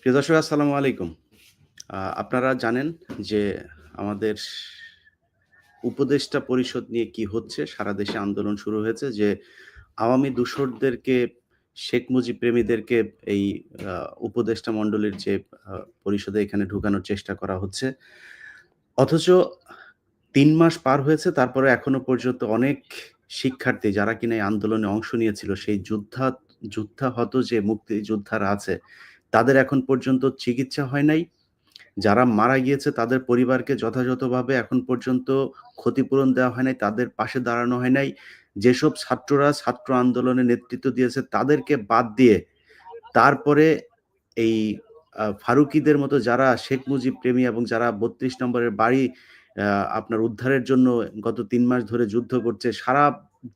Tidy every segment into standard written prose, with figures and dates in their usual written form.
প্রিয় দর্শক আসসালামু আলাইকুম। আপনারা জানেন যে আমাদের উপদেষ্টা পরিষদ নিয়ে কি হচ্ছে? সারা দেশে আন্দোলন শুরু হয়েছে যে আওয়ামী দূষরদেরকে, শেখ মুজিব প্রেমীদেরকে এই আ উপদেষ্টা মণ্ডলীর যে আ পরিষদে এখানে ঢুকানোর চেষ্টা করা হচ্ছে। অথচ ৩ মাস পার হয়েছে তারপরে এখনো পর্যন্ত অনেক শিক্ষার্থী যারা কিনা এই আন্দোলনে অংশ নিয়েছিল সেই যুদ্ধাহত যে মুক্তিযোদ্ধারা আছে, তাদের এখন পর্যন্ত চিকিৎসা হয় নাই। যারা মারা গিয়েছে তাদের পরিবারকে যথাযথভাবে এখন পর্যন্ত ক্ষতিপূরণ দেওয়া হয় নাই, তাদের পাশে দাঁড়ানো হয় নাই। যেসব ছাত্ররা ছাত্র আন্দোলনে নেতৃত্ব দিয়েছে তাদেরকে বাদ দিয়ে তারপরে এই ফারুকিদের মতো যারা শেখ মুজিব প্রেমী এবং যারা ৩২ নম্বরের বাড়ি আ আপনার উদ্ধারের জন্য গত ৩ মাস ধরে যুদ্ধ করছে, সারা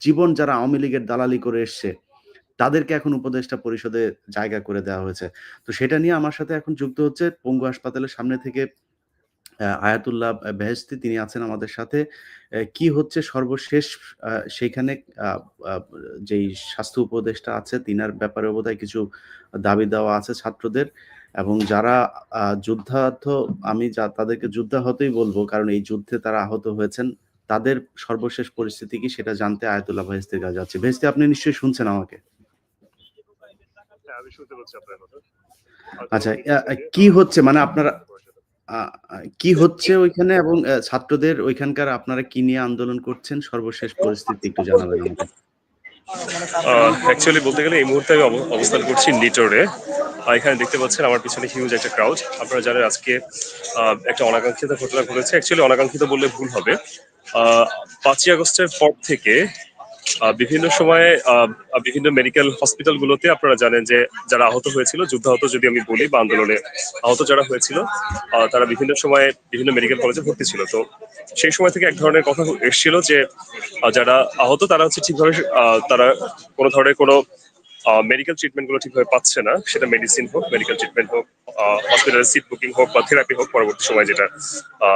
জীবন যারা আওয়ামী লীগের দালালি করে এসছে, তাদেরকে এখন উপদেষ্টা পরিষদে জায়গা করে দেওয়া হয়েছে। তো সেটা নিয়ে আমার সাথে এখন যুক্ত হচ্ছে পঙ্গু হাসপাতালের সামনে থেকে আয়াতুল্লাহ বেহেশতি তিনি আছেন আমাদের সাথে। কি হচ্ছে সর্বশেষ সেইখানে আ আ যেই স্বাস্থ্য উপদেষ্টা আছে তিনার ব্যাপারেও বোধহয় কিছু দাবি-দাওয়া আছে ছাত্রদের এবং যারা যুদ্ধাহত আমি তাদেরকে যুদ্ধাহতই বলব কারণ এই যুদ্ধে তারা আহত হয়েছেন। তাদের সর্বশেষ পরিস্থিতি কি সেটা জানতে আয়াতুল্লাহ বেহেশতির কাছে যাচ্ছি। বেহেশতি আপনি নিশ্চয়ই শুনছেন আমাকে? হ্যাঁ, আমি শুনতে পাচ্ছি আপনার কথা। আচ্ছা, কি হচ্ছে মানে আপনারা আ আ কি হচ্ছে ওইখানে এবং ছাত্রদের ওইখানকার আপনারা কি নিয়ে আন্দোলন করছেন? সর্বশেষ পরিস্থিতি একটু জানাবেন আমাকে। অ্যাকচুয়ালি বলতে গেলে এই মুহূর্তে আমি অবস্থান করছি লিটরে। এখানে দেখতে পাচ্ছেন আমার পিছনে হিউজ একটা ক্রাউড। আপনারা জানেন আজকে একটা অনাকাঙ্ক্ষিত ঘটনা ঘটেছে। অ্যাকচুয়ালি অনাকাঙ্ক্ষিত বললে ভুল হবে। ৫ই আগস্টের পর থেকে বিভিন্ন সময়ে বিভিন্ন মেডিকেল হসপিটালগুলোতে আপনারা জানেন যে যারা আহত হয়েছিল, যুদ্ধাহত যদি আমি বলি বা আন্দোলনে আহত যারা হয়েছিল, তারা বিভিন্ন সময়ে বিভিন্ন মেডিকেল কলেজে ভর্তি ছিল। তো সেই সময় থেকে এক ধরনের কথা এসেছিল যে যারা আহত তারা হচ্ছে ঠিকভাবে তারা কোনো ধরনের কোনো মেডিকেল ট্রিটমেন্ট গুলো ঠিকভাবে পাচ্ছে না, সেটা মেডিসিন হোক, মেডিকেল ট্রিটমেন্ট হোক, হসপিটালের সিট বুকিং হোক বা থেরাপি হোক, পরবর্তী সময় যেটা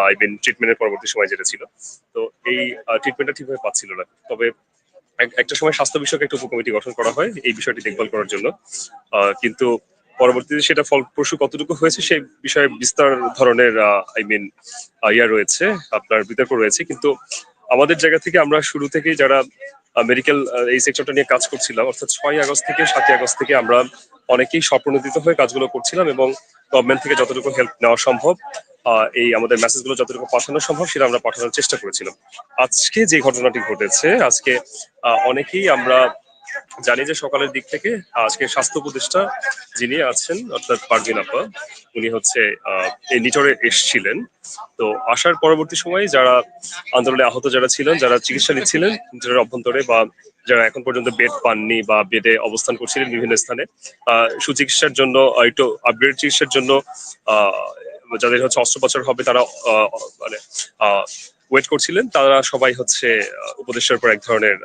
আই মিন ট্রিটমেন্টের পরবর্তী সময় যেটা ছিল। তো এই ট্রিটমেন্টটা ঠিকভাবে পাচ্ছিল না। তবে একটা সময় স্বাস্থ্য বিষয়ক একটা উপকমিটি গঠন করা হয় এই বিষয়টি দেখভাল করার জন্য। কিন্তু পরবর্তীতে সেটা ফলপ্রসূ কতটুকু হয়েছে সেই বিষয়ে বিস্তার ধরনের আই মিন ইয়া রয়েছে, আপনার বিতর্ক রয়েছে। কিন্তু আমাদের জায়গা থেকে আমরা শুরু থেকেই যারা মেডিকেল এই সেক্টরটা নিয়ে কাজ করছিলাম, অর্থাৎ 6ই আগস্ট থেকে 7ই আগস্ট থেকে আমরা অনেকেই স্বপ্রণোদিত হয়ে কাজগুলো করছিলাম এবং গভর্নমেন্ট থেকে যতটুকু হেল্প নেওয়া সম্ভব, এই আমাদের মেসেজগুলো যতটুকু পাঠানো সম্ভব সেটা আমরা পাঠানোর চেষ্টা করেছিলাম। আজকে যে ঘটনাটি ঘটেছে, আজকে অনেকেই আমরা জানি যে সকালের দিক থেকে আজকে স্বাস্থ্য উপদেষ্টা যিনি আছেন অর্থাৎ পারভিন আপা, উনি হচ্ছে এই নিটরে এসেছিলেন। তো আসার পরবর্তী সময়ে যারা আন্দোলনে আহত যারা ছিলেন, যারা চিকিৎসা নিচ্ছিলেন নিটরের অভ্যন্তরে বা যারা এখন পর্যন্ত বেড পাননি বা বেডে অবস্থান করছিলেন বিভিন্ন স্থানে সুচিকিৎসার জন্য, একটু আপগ্রেড চিকিৎসার জন্য, যাদের হচ্ছে অস্ত্রোপচার হবে তারা মানে ওয়েট করছিলেন, তারা সবাই হচ্ছে উপদেষ্টার উপর এক ধরনের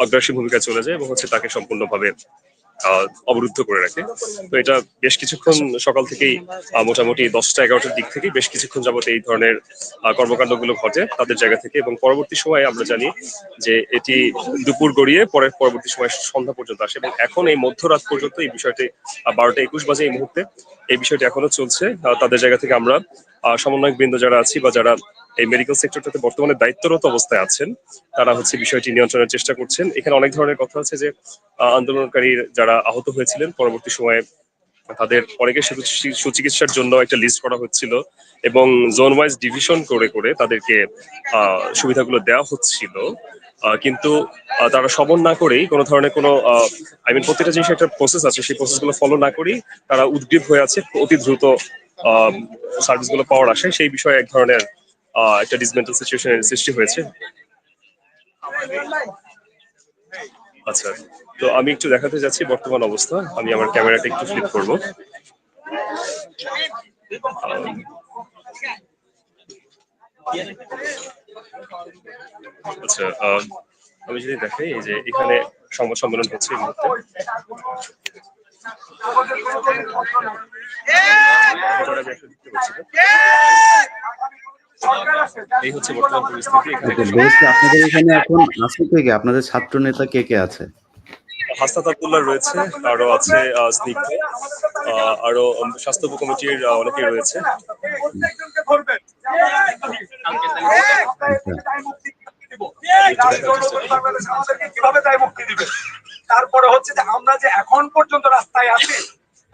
অগ্রাসী ভূমিকায় চলে যায় এবং হচ্ছে তাকে সম্পূর্ণভাবে অবরুদ্ধ করে রাখে। তো এটা বেশ কিছুক্ষণ সকাল থেকেই মোটামুটি 10টা-11টার দিক থেকেই বেশ কিছুক্ষণ যাবত এই ধরনের কর্মকাণ্ডগুলো ঘটে তাদের জায়গা থেকে, এবং পরবর্তী সময়ে আমরা জানি যে এটি দুপুর গড়িয়ে পরবর্তী সময় সন্ধ্যা পর্যন্ত আসে এবং এখন এই মধ্যরাত পর্যন্ত এই বিষয়টি 12টা 21 বাজে এই মুহূর্তে এই বিষয়টি এখনো চলছে। তাদের জায়গা থেকে আমরা সমন্বয়ক বৃন্দ যারা আছি বা যারা এই মেডিকেল সেক্টরটাতে বর্তমানে দায়িত্বরত অবস্থায় আছেন, তারা হচ্ছে বিষয়টি নিয়ন্ত্রণের চেষ্টা করছেন। এখানে অনেক ধরনের কথা আছে যে আন্দোলনকারী যারা আহত হয়েছিলেন পরবর্তী সময়ে তাদের অনেকে সুচিকিৎসার জন্য একটা লিস্ট করা হচ্ছিল এবং জোন ওয়াইজ ডিভিশন করে করে তাদেরকে সুবিধাগুলো দেওয়া হচ্ছিল। কিন্তু তারা সবর না করেই কোনো ধরনের কোনো আই মিন প্রত্যেকটা জিনিস একটা প্রসেস আছে, সেই প্রসেসগুলো ফলো না করেই তারা উদ্গ্রীব হয়ে আছে অতি দ্রুত সার্ভিসগুলো পাওয়ার আসে, সেই বিষয়ে এক ধরনের একটা ডিসমেন্টাল সিচুয়েশনের সৃষ্টি হয়েছে। আচ্ছা, তো আমি একটু দেখাতে যাচ্ছি বর্তমান অবস্থা। আমি আমার ক্যামেরাটা একটু ফ্লিপ করব। আচ্ছা, আমি যদি দেখাই এই যে এখানে সংবাদ সম্মেলন হচ্ছে এই মুহূর্তে। এই হচ্ছে বর্তমান পরিস্থিতি। এখানে আপনাদের এখানে এখন আছে কে কে? আপনাদের ছাত্র নেতা কে কে আছে? হাসনাত আব্দুল্লাহ রয়েছে, আরো আছে স্নিগ্ধ, আরো স্বাস্থ্য কমিটির অনেকেই রয়েছে। আচ্ছা। কিভাবে দায় মুক্তি দিবে? তারপরে হচ্ছে যে আমরা যে এখন পর্যন্ত রাস্তায় আছি,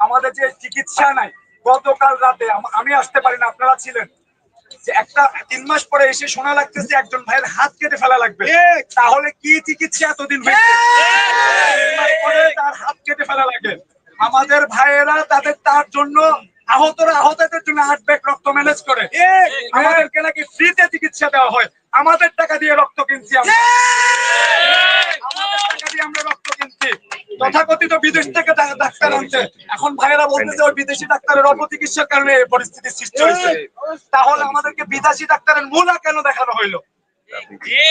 আমাদের যে চিকিৎসা নাই। গতকাল রাতে আমি আসতে পারি না, আপনারা ছিলেন, যে একটা 3 মাস পরে এসে শোনা লাগতেছে একজন ভাইয়ের হাত কেটে ফেলা লাগবে। তাহলে কি চিকিৎসা এতদিন হয়েছে? 3 মাস পরে তার হাত কেটে ফেলা লাগে। আমাদের ভাইয়েরা তার জন্য আহতদের জন্য 8 ব্যাগ রক্ত ম্যানেজ করে। আমাদেরকে নাকি ফ্রিতে চিকিৎসা দেওয়া হয়। আমাদের টাকা দিয়ে রক্ত কিনছি আমরা। আমাদের টাকা দিয়ে আমরা রক্ত কিনছি। তথাকথিত বিদেশ থেকে ডাক্তার আনছে। এখন ভাইয়েরা বলতেছে ওই বিদেশি ডাক্তারের অপচিকিৎসার কারণে এই পরিস্থিতির সৃষ্টি হয়েছে। তাহলে আমাদেরকে বিদেশি ডাক্তারের মূলা কেন দেখানো হইলো?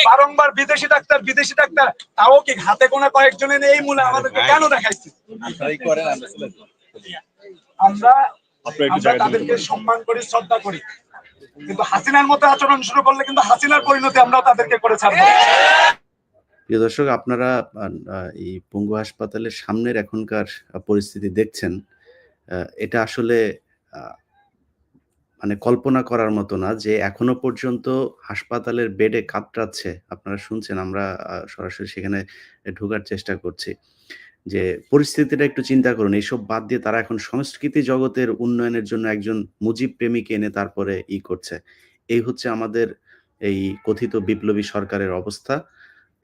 বারংবার বিদেশি ডাক্তার, তাও কি হাতে গোনা কয়েকজনের এই মূলা আমাদেরকে কেন দেখাইছে? আমরা তাদেরকে সম্মান করি, শ্রদ্ধা করি, কিন্তু হাসিনার মতো আচরণ শুরু করলে কিন্তু হাসিনার পরিণতি আমরা তাদেরকে করে ছাড়বো। প্রিয় দর্শক, আপনারা এই পঙ্গু হাসপাতালের সামনের এখনকার পরিস্থিতি দেখছেন। এটা আসলে মানে কল্পনা করার মতো না যে এখনো পর্যন্ত হাসপাতালের বেডে কাতরাচ্ছে। আপনারা শুনছেন, আমরা সরাসরি সেখানে ঢোকার চেষ্টা করছি। যে পরিস্থিতিটা একটু চিন্তা করুন। এইসব বাদ দিয়ে তারা এখন সংস্কৃতি জগতের উন্নয়নের জন্য একজন মুজিব প্রেমীকে এনে তারপরে করছে। এই হচ্ছে আমাদের এই কথিত বিপ্লবী সরকারের অবস্থা।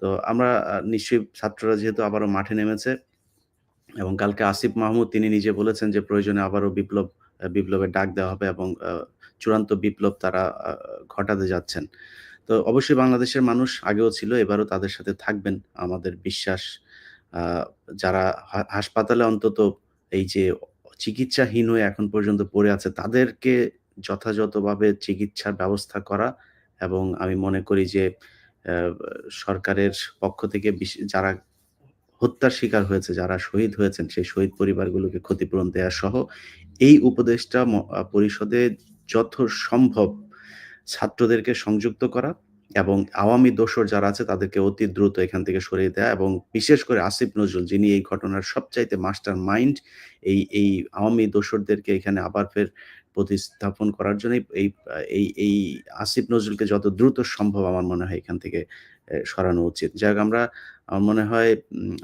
তো আমরা নিশ্চয়ই ছাত্ররা যেহেতু আবারও মাঠে নেমেছে এবং কালকে আসিফ মাহমুদ তিনি নিজে বলেছেন যে প্রয়োজনে আবারও বিপ্লবের ডাক দেওয়া হবে এবং চূড়ান্ত বিপ্লব তারা ঘটাতে যাচ্ছেন। তো অবশ্যই বাংলাদেশের মানুষ আগেও ছিল, এবারও তাদের সাথে থাকবেন আমাদের বিশ্বাস। যারা হাসপাতালে অন্তত এই যে চিকিৎসাহীন হয়ে এখন পর্যন্ত পড়ে আছে তাদেরকে যথাযথভাবে চিকিৎসার ব্যবস্থা করা, এবং আমি মনে করি যে সরকারের পক্ষ থেকে যারা হত্যার শিকার হয়েছে, যারা শহীদ হয়েছেন সেই শহীদ পরিবারগুলোকে ক্ষতিপূরণ দেয়া সহ এই উপদেষ্টা পরিষদে যথাসম্ভব ছাত্রদেরকে সংযুক্ত করা এবং আওয়ামী দোসর যারা আছে তাদেরকে অতি দ্রুত এখান থেকে সরিয়ে দেয়া, এবং বিশেষ করে আসিফ নজরুল যিনি এই ঘটনার সবচাইতে মাস্টার মাইন্ড, এই আওয়ামী দোসরদেরকে এখানে আবার ফের প্রতিস্থাপন করার জন্য এই আসিফ নজরুলকে যত দ্রুত সম্ভব আমার মনে হয় এখান থেকে সরানো উচিত। যাই হোক, আমার মনে হয়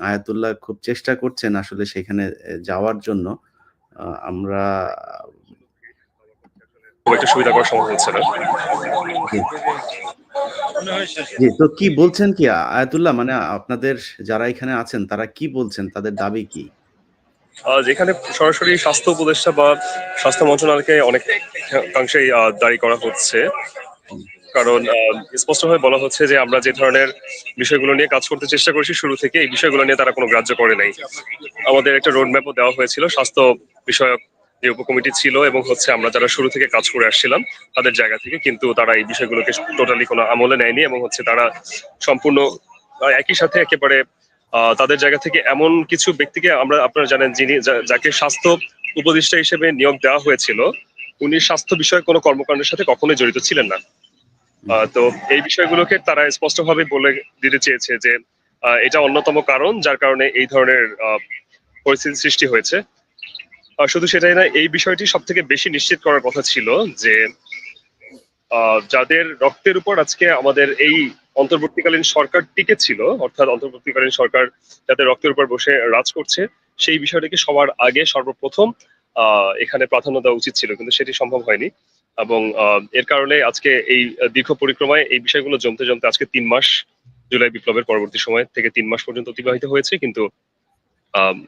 আয়াতুল্লাহ খুব চেষ্টা করছেন আসলে সেখানে যাওয়ার জন্য। আমরা খুব একটা সুবিধা করা সম্ভব হচ্ছে না। জি, তো কি বলছেন কি আয়াতুল্লাহ, মানে আপনাদের যারা এখানে আছেন তারা কি বলছেন, তাদের দাবি কি? যেখানে সরাসরি স্বাস্থ্য উপদেষ্টা বা স্বাস্থ্য মন্ত্রণালয়কে অনেকাংশেই দায়ী করা হচ্ছে, কারণ স্পষ্টভাবে বলা হচ্ছে যে আমরা যে ধরনের বিষয়গুলো নিয়ে কাজ করতে চেষ্টা করেছি শুরু থেকে, এই বিষয়গুলো নিয়ে তারা কোনো গ্রাহ্য করে নাই। আমাদের একটা রোড ম্যাপও দেওয়া হয়েছিল স্বাস্থ্য বিষয়ক যে উপকমিটি ছিল এবং হচ্ছে আমরা যারা শুরু থেকে কাজ করে আসছিলাম তাদের জায়গা থেকে, কিন্তু তারা এই বিষয়গুলোকে টোটালি কোনো আমলে নেয়নি এবং হচ্ছে তারা সম্পূর্ণ একই সাথে একেবারে তাদের জায়গা থেকে এমন কিছু ব্যক্তিকে, আপনারা জানেন যিনি যাকে স্বাস্থ্য উপদেষ্টা হিসেবে নিয়োগ দেওয়া হয়েছিল, উনি স্বাস্থ্য বিষয়ক কোনো কর্মকাণ্ডের সাথে কখনোই জড়িত ছিলেন না। তো এই বিষয়গুলোকে তারা স্পষ্টভাবে বলে দিতে চেয়েছে যে এটা অন্যতম কারণ যার কারণে এই ধরনের পরিস্থিতি সৃষ্টি হয়েছে। শুধু সেটাই না, এই বিষয়টি সব থেকে বেশি নিশ্চিত করার কথা ছিল যে যাদের রক্তের উপর আজকে আমাদের এই অন্তর্বর্তীকালীন সরকার টিকে ছিল, অর্থাৎ অন্তর্বর্তীকালীন সরকার যাদের রক্তের উপর বসে রাজ করছে, সেই বিষয়টাকে সবার আগে সর্বপ্রথম এখানে প্রাধান্য দেওয়া উচিত ছিল, কিন্তু সেটি সম্ভব হয়নি। এবং এর কারণে আজকে এই দীর্ঘ পরিক্রমায় এই বিষয়গুলো জমতে জমতে আজকে 3 মাস, জুলাই বিপ্লবের পরবর্তী সময় থেকে 3 মাস পর্যন্ত অতিবাহিত হয়েছে, কিন্তু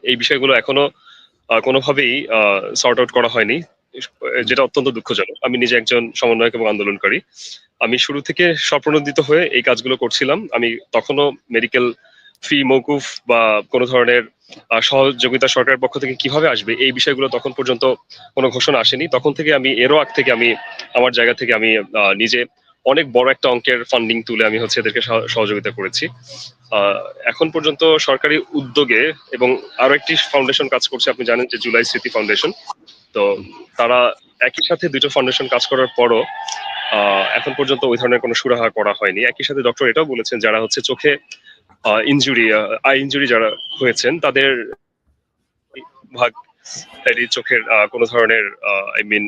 এই বিষয়গুলো এখনো কোনোভাবেই সর্ট আউট করা হয়নি, যেটা অত্যন্ত দুঃখজনক। আমি নিজে একজন সমন্বয়ক এবং আন্দোলনকারী। আমি শুরু থেকে স্বপ্রণোদিত হয়ে এই কাজগুলো করছিলাম। আমি তখনও মেডিকেল ফি মওকুফ বা কোনো ধরনের সহযোগিতা সরকারের পক্ষ থেকে কিভাবে আসবে এই বিষয়গুলো তখন পর্যন্ত কোনো ঘোষণা আসেনি। তখন থেকে এরও আগ থেকে আমি আমার জায়গা থেকে আমি নিজে অনেক বড় একটা অঙ্কের ফান্ডিং তুলে আমি হচ্ছে এদেরকে সহযোগিতা করেছি। এখন পর্যন্ত সরকারি উদ্যোগে এবং আরো একটি ফাউন্ডেশন কাজ করছে, আপনি জানেন যে জুলাই স্মৃতি ফাউন্ডেশন। তো তারা একই সাথে দুটো ফাউন্ডেশন কাজ করার পরও এখন পর্যন্ত ওই ধরনের কোনো সুরাহা করা হয়নি। একই সাথে ডক্টর এটাও বলেছেন যারা হচ্ছে চোখে ইনজুরি, আই ইনজুরি যারা হয়েছেন তাদের ভাগ এরই চোখের কোনো ধরনের আই মিন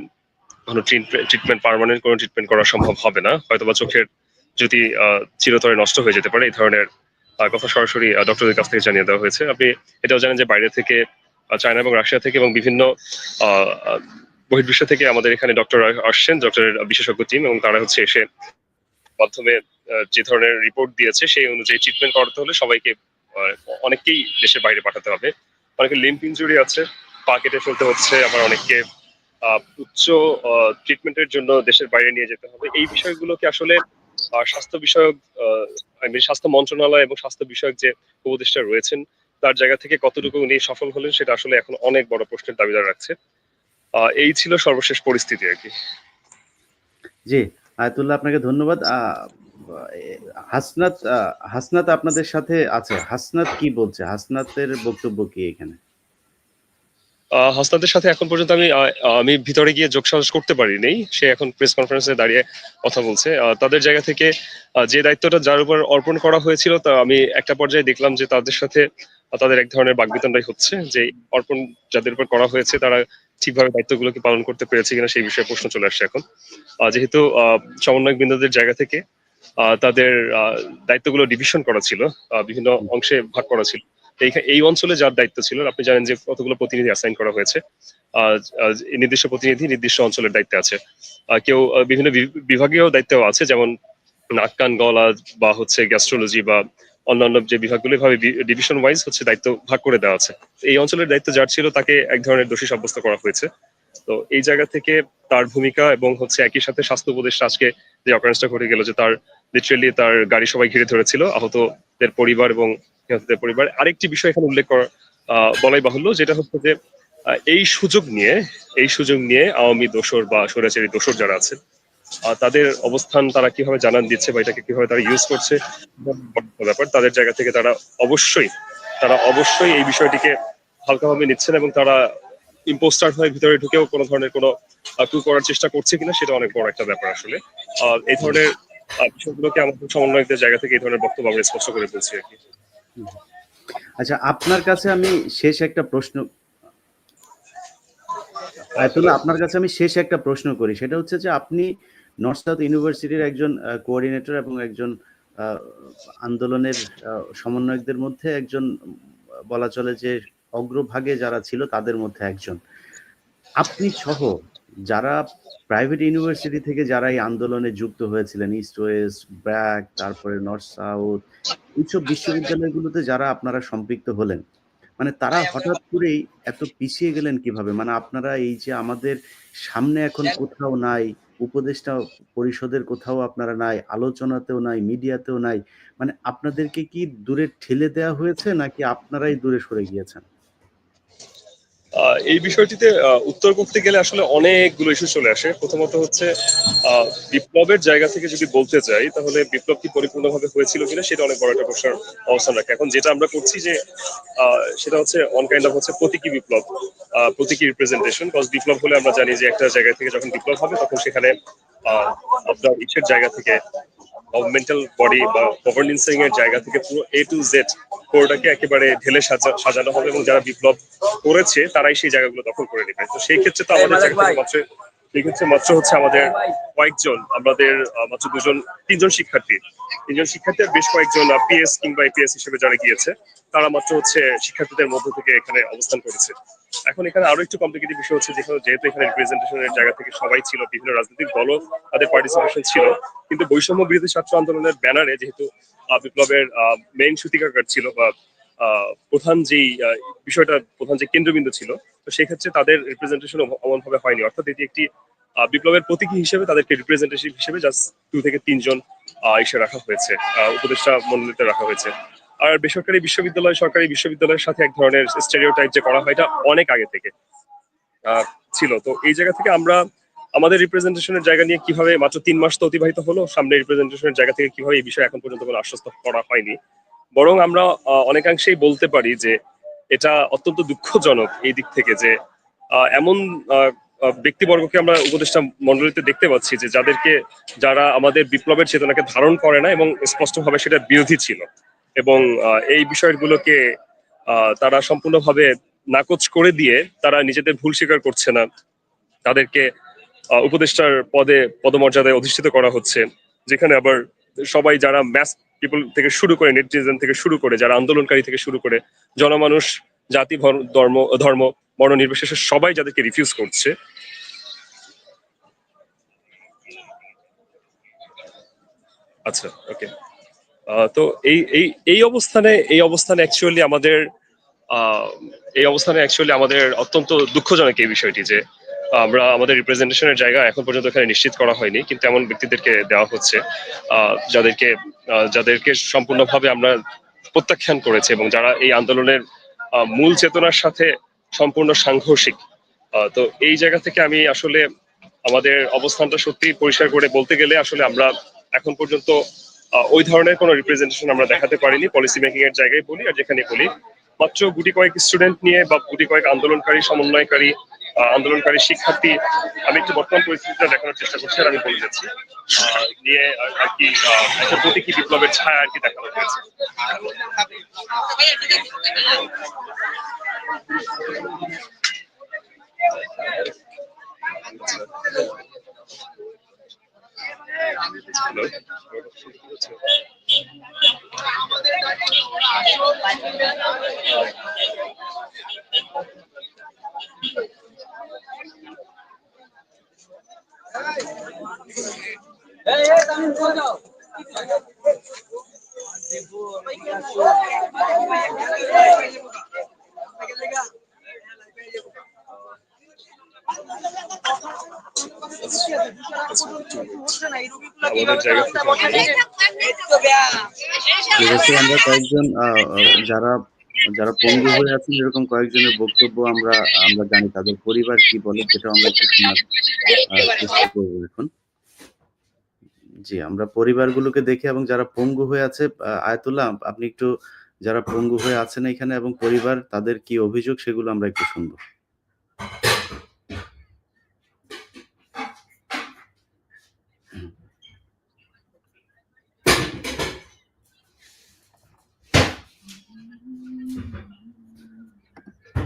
কোনো ট্রিটমেন্ট, পার্মানেন্ট কোনো ট্রিটমেন্ট করা সম্ভব হবে না, হয়তোবা চোখের যদি চিরতরে নষ্ট হয়ে যেতে পারে এই ধরনের কথা সরাসরি ডক্টরদের কাছ থেকে জানিয়ে দেওয়া হয়েছে। আপনি এটাও জানেন যে বাইরে থেকে চায়না এবং রাশিয়া থেকে এবং বিভিন্ন বহির্বিশ্ব থেকে আমাদের এখানে ডক্টর আসছেন, ডক্টরের বিশেষজ্ঞ টিম, এবং তারা হচ্ছে এসে মাধ্যমে যে ধরনের রিপোর্ট দিয়েছে সেই অনুযায়ী ট্রিটমেন্ট করাতে হলে সবাইকে অনেককেই দেশের বাইরে পাঠাতে হবে। অনেকে লিম্প ইনজুরি আছে, পা কেটে ফেলতে হচ্ছে, আবার অনেককে উচ্চ ট্রিটমেন্টের জন্য দেশের বাইরে নিয়ে যেতে হবে। এই বিষয়গুলোকে আসলে স্বাস্থ্য বিষয়ক স্বাস্থ্য মন্ত্রণালয় এবং স্বাস্থ্য বিষয়ক যে উপদেষ্টা রয়েছেন তার জায়গা থেকে কতটুকু উনি সফল হলেন সেটা আসলে এখন অনেক বড় প্রশ্নের দাবিদার রাখছে। এই ছিল সর্বশেষ পরিস্থিতি আর কি। জি, আয়াতুল্লাহ আপনাকে ধন্যবাদ। হাসনাত আপনাদের সাথে আছে। হাসনাত কি বলছে? হাসনাতের বক্তব্য কি এখানে? হাসনাতের সাথে এখন পর্যন্ত আমি ভিতরে গিয়ে যোগসাজশ করতে পারিনি। সে এখন প্রেস কনফারেন্সে দাঁড়িয়ে কথা বলছে। তাদের জায়গা থেকে যে দায়িত্বটা যার উপর অর্পণ করা হয়েছিল তা আমি একটা পর্যায়ে দেখলাম যে তাদের সাথে তাদের এক ধরনের বাকবিতণ্ডাই হচ্ছে, যে অর্পণ যাদের উপর করা হয়েছে তারা ঠিকভাবে দায়িত্বগুলোকে পালন করতে পেরেছে কিনা সেই বিষয়ে প্রশ্ন চলে আসছে এখন। যেহেতু সমন্বয়ক বৃন্দদের জায়গা থেকে তাদের দায়িত্বগুলো ডিভিশন করা ছিল, বিভিন্ন অংশে ভাগ করা ছিল। এই অঞ্চলে যার দায়িত্ব ছিল, আপনি জানেন যে কতগুলো প্রতিনিধি অ্যাসাইন করা হয়েছে, নির্দিষ্ট প্রতিনিধি নির্দিষ্ট অঞ্চলের দায়িত্বে আছে। কেউ বিভিন্ন বিভাগীয় দায়িত্বেও আছে, যেমন নাক কান গলা বা হচ্ছে গ্যাস্ট্রোলজি বা অন্যান্য যে বিভাগগুলো, এভাবে ডিভিশন ওয়াইজ হচ্ছে দায়িত্ব ভাগ করে দেওয়া আছে। এই অঞ্চলের দায়িত্ব যার ছিল তাকে এক ধরনের দোষী সাব্যস্ত করা হয়েছে। তো এই জায়গা থেকে তার ভূমিকা এবং হচ্ছে একই সাথে স্বাস্থ্য উপদেষ্টা আজকে যে অকারেন্সটা ঘটে গেল, যে তার লিটারেলি তার গাড়ি সবাই ঘিরে ধরেছিল, আহতদের পরিবার এবং নিহতদের পরিবার। আরেকটি বিষয় এখানে উল্লেখ করা বলাই বাহুল্য, যেটা হচ্ছে যে এই সুযোগ নিয়ে আওয়ামী দোসর বা স্বৈরাচারী দোসর যারা আছে তাদের অবস্থান তারা কিভাবে জানান দিচ্ছে বা এটাকে কিভাবে তারা ইউজ করছে ব্যাপার। তাদের জায়গা থেকে তারা অবশ্যই এই বিষয়টিকে হালকাভাবে নিচ্ছেন এবং তারা ইম্পোস্টার হয়ে ভিতরে ঢুকেও কোনো ধরনের কোনো ক্রু করার চেষ্টা করছে কিনা সেটা অনেক বড় একটা ব্যাপার আসলে। এই ধরনের বিষয়গুলোকে আমাদের সমন্বয়কদের জায়গা থেকে এই ধরনের বক্তব্য আমরা স্পষ্ট করে বলছি আর কি। আচ্ছা, আপনার কাছে আমি শেষ একটা প্রশ্ন আয়াতুল্লাহ, আপনার কাছে আমি শেষ একটা প্রশ্ন করি। সেটা হচ্ছে যে আপনি নর্থ সাউথ ইউনিভার্সিটির একজন কোঅর্ডিনেটর এবং একজন আন্দোলনের সমন্বয়কদের মধ্যে একজন, বলা চলে যে অগ্রভাগে যারা ছিল তাদের মধ্যে একজন। আপনি সহ যারা প্রাইভেট ইউনিভার্সিটি থেকে যারা এই আন্দোলনে যুক্ত হয়েছিলেন, ইস্ট ওয়েস্ট, ব্র্যাক, তারপরে নর্থ সাউথ, এইসব বিশ্ববিদ্যালয়গুলোতে যারা আপনারা সম্পৃক্ত হলেন, মানে তারা হঠাৎ করেই এত পিছিয়ে গেলেন কিভাবে? মানে আপনারা এই যে আমাদের সামনে এখন কোথাও নাই, উপদেষ্টা পরিষদের কোথাও আপনারা নাই, আলোচনাতেও নাই, মিডিয়াতেও নাই। মানে আপনাদেরকে কি দূরে ঠেলে দেওয়া হয়েছে নাকি আপনারাই দূরে সরে গিয়েছেন? এই বিষয়টিতে উত্তর করতে গেলে আসলে অনেকগুলো ইস্যু চলে আসে। প্রথমত হচ্ছে বিপ্লবের জায়গা থেকে যদি বলতে চাই, তাহলে বিপ্লব কি পরিপূর্ণভাবে হয়েছিল কিনা সেটা অনেক বড় একটা প্রশ্নের অবস্থান রাখে। এখন যেটা আমরা করছি যে সেটা হচ্ছে অন কাইন্ড অফ হচ্ছে প্রতীকী বিপ্লব, প্রতীকী রিপ্রেজেন্টেশন। কজ বিপ্লব হলে আমরা জানি যে একটা জায়গা থেকে যখন বিপ্লব হবে তখন সেখানে আপনার ইচ্ছের জায়গা থেকে গভর্নমেন্টাল বডি বা গভর্নেন্সিং এর জায়গা থেকে পুরো A to Z পুরোটাকে একেবারে ঢেলে সাজানো হবে এবং যারা বিপ্লব করেছে তারাই সেই জায়গাগুলো দখল করে নেবে। তো সেই ক্ষেত্রে তো আমাদের জায়গা থেকে মাত্র হচ্ছে আমাদের কয়েকজন, আমাদের মাত্র তিনজন শিক্ষার্থী বেশ কয়েকজন PS কিংবা APS হিসেবে যারা গিয়েছে তারা মাত্র হচ্ছে শিক্ষার্থীদের মধ্য থেকে এখানে অবস্থান করেছে। এখন এখানে আরো একটু কমপ্লিকেটেড বিষয় হচ্ছে, যেহেতু এখানে রিপ্রেজেন্টেশনের জায়গা থেকে সবাই ছিল, বিভিন্ন রাজনৈতিক দলও তাদের পার্টিসিপেশন ছিল, কিন্তু বৈষম্য বিরোধী ছাত্র আন্দোলনের ব্যানারে যেহেতু বিপ্লবের মেইন সূতিকাগার ছিল বা প্রধান যে কেন্দ্রবিন্দু ছিল, তো সেক্ষেত্রে তাদের রিপ্রেজেন্টেশন অমন ভাবে হয়নি। অর্থাৎ এটি একটি বিপ্লবের প্রতীকী হিসেবে তাদেরকে রিপ্রেজেন্টেটিভ হিসেবে জাস্ট 2 থেকে 3 জন এসে রাখা হয়েছে, উপদেষ্টা মণ্ডলীতে রাখা হয়েছে। আর বেসরকারি বিশ্ববিদ্যালয় সরকারি বিশ্ববিদ্যালয়ের সাথে এক ধরনের স্টেরিওটাইপ যে করা হয় এটা অনেক আগে থেকে ছিল। তো এই জায়গা থেকে আমরা আমাদের রিপ্রেজেন্টেশনের জায়গা নিয়ে কিভাবে, মাত্র 3 মাস তো অতিবাহিত হলো, সামনে রিপ্রেজেন্টেশনের জায়গা থেকে কিভাবে এই বিষয়ে এখন পর্যন্ত কোনো আশ্বস্ত করা হয়নি। বরং আমরা অনেকাংশেই বলতে পারি যে এটা অত্যন্ত দুঃখজনক এই দিক থেকে যে এমন ব্যক্তিবর্গকে আমরা উপদেষ্টা মণ্ডলীতে দেখতে পাচ্ছি যে যারা আমাদের বিপ্লবের চেতনাকে ধারণ করে না এবং স্পষ্টভাবে সেটা বিরোধী ছিল। এবং এই বিষয়গুলোকে তারা সম্পূর্ণভাবে নাকচ করে দিয়ে তারা নিজেদের ভুল স্বীকার করছে না, তাদেরকে উপদেষ্টার পদমর্যাদায় অধিষ্ঠিত করা হচ্ছে, যেখানে আবার সবাই যারা ম্যাস পিপল থেকে শুরু করে, নেটিজেন থেকে শুরু করে, যারা আন্দোলনকারী থেকে শুরু করে, জনমানুষ, জাতি, ধর্ম বর্ণ নির্বিশেষে সবাই যাদেরকে রিফিউজ করছে। আচ্ছা, ওকে। তো এই অবস্থানে অ্যাকচুয়ালি আমাদের অত্যন্ত দুঃখজনক এই বিষয়টি যে আমরা আমাদের রিপ্রেজেন্টেশনের জায়গা এখন পর্যন্ত এখানে নিশ্চিত করা হয়নি, কিন্তু এমন ব্যক্তিদেরকে দেওয়া হচ্ছে যাদেরকে সম্পূর্ণভাবে আমরা প্রত্যাখ্যান করেছি এবং যারা এই আন্দোলনের মূল চেতনার সাথে সম্পূর্ণ সাংঘর্ষিক। তো এই জায়গা থেকে আমি আসলে আমাদের অবস্থানটা সত্যি পরিষ্কার করে বলতে গেলে আসলে আমরা এখন পর্যন্ত ওই ধরনের কোনো রিপ্রেজেন্টেশন আমরা দেখাতে পারিনি, পলিসি মেকিং এর জায়গায় বলি আর যেখানে বলি। মাত্র গুটি কয়েক স্টুডেন্ট নিয়ে বা গুটি কয়েক আন্দোলনকারী শিক্ষার্থী, আমি একটু বর্তমান পরিস্থিতিটা দেখানোর চেষ্টা করছি আর আমি বলে যাচ্ছি নিয়ে আর কি একটা প্রতীকী বিপ্লবের ছায়া আর কি দেখানো হয়েছে। আমাদের জায়গা থেকে আমরা কয়েকজন যারা যারা পঙ্গু হয়ে আছেন এরকম কয়েকজনের বক্তব্য আমরা জানি, তাদের পরিবার কি বলে সেটাও আমরা একটু শোনার চেষ্টা করবো এখন। জি, আমরা পরিবারগুলোকে দেখি এবং যারা পঙ্গু হয়ে আছে, আয়াতুল্লাহ আপনি একটু যারা পঙ্গু হয়ে আছেন এখানে এবং পরিবার, তাদের কি অভিযোগ সেগুলো আমরা একটু শুনবো।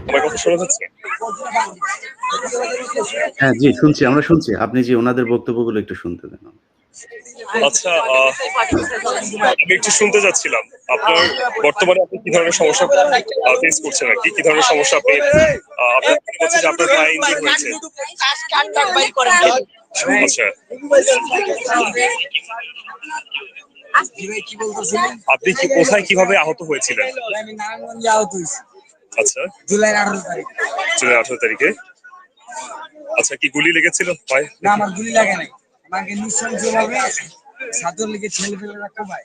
আমার কথা শোনা যাচ্ছে? হ্যাঁ জি, আমরা শুনছি। আপনি জি ওনাদের বক্তব্যগুলো একটু শুনতে দেন। আচ্ছা, আমি একটু শুনতে যাচ্ছিলাম আপনার বর্তমানে আপনি কি ধরনের সমস্যা ফেস করছেন আর কি ধরনের সমস্যা আপনি যে আপনার পায়ে ইনজুরি হয়েছে। আচ্ছা, আপনি কি কোথায় কিভাবে আহত হয়েছিলেন? আচ্ছা, জুলাই 18 তারিখে। আচ্ছা, কি গুলি লেগেছিল পায়ে? না, আমার গুলি লাগে নাই। আমাকে নিঃসংযোগভাবে ছাত্রলীগে ছেলে ফেলে রাখা ভাই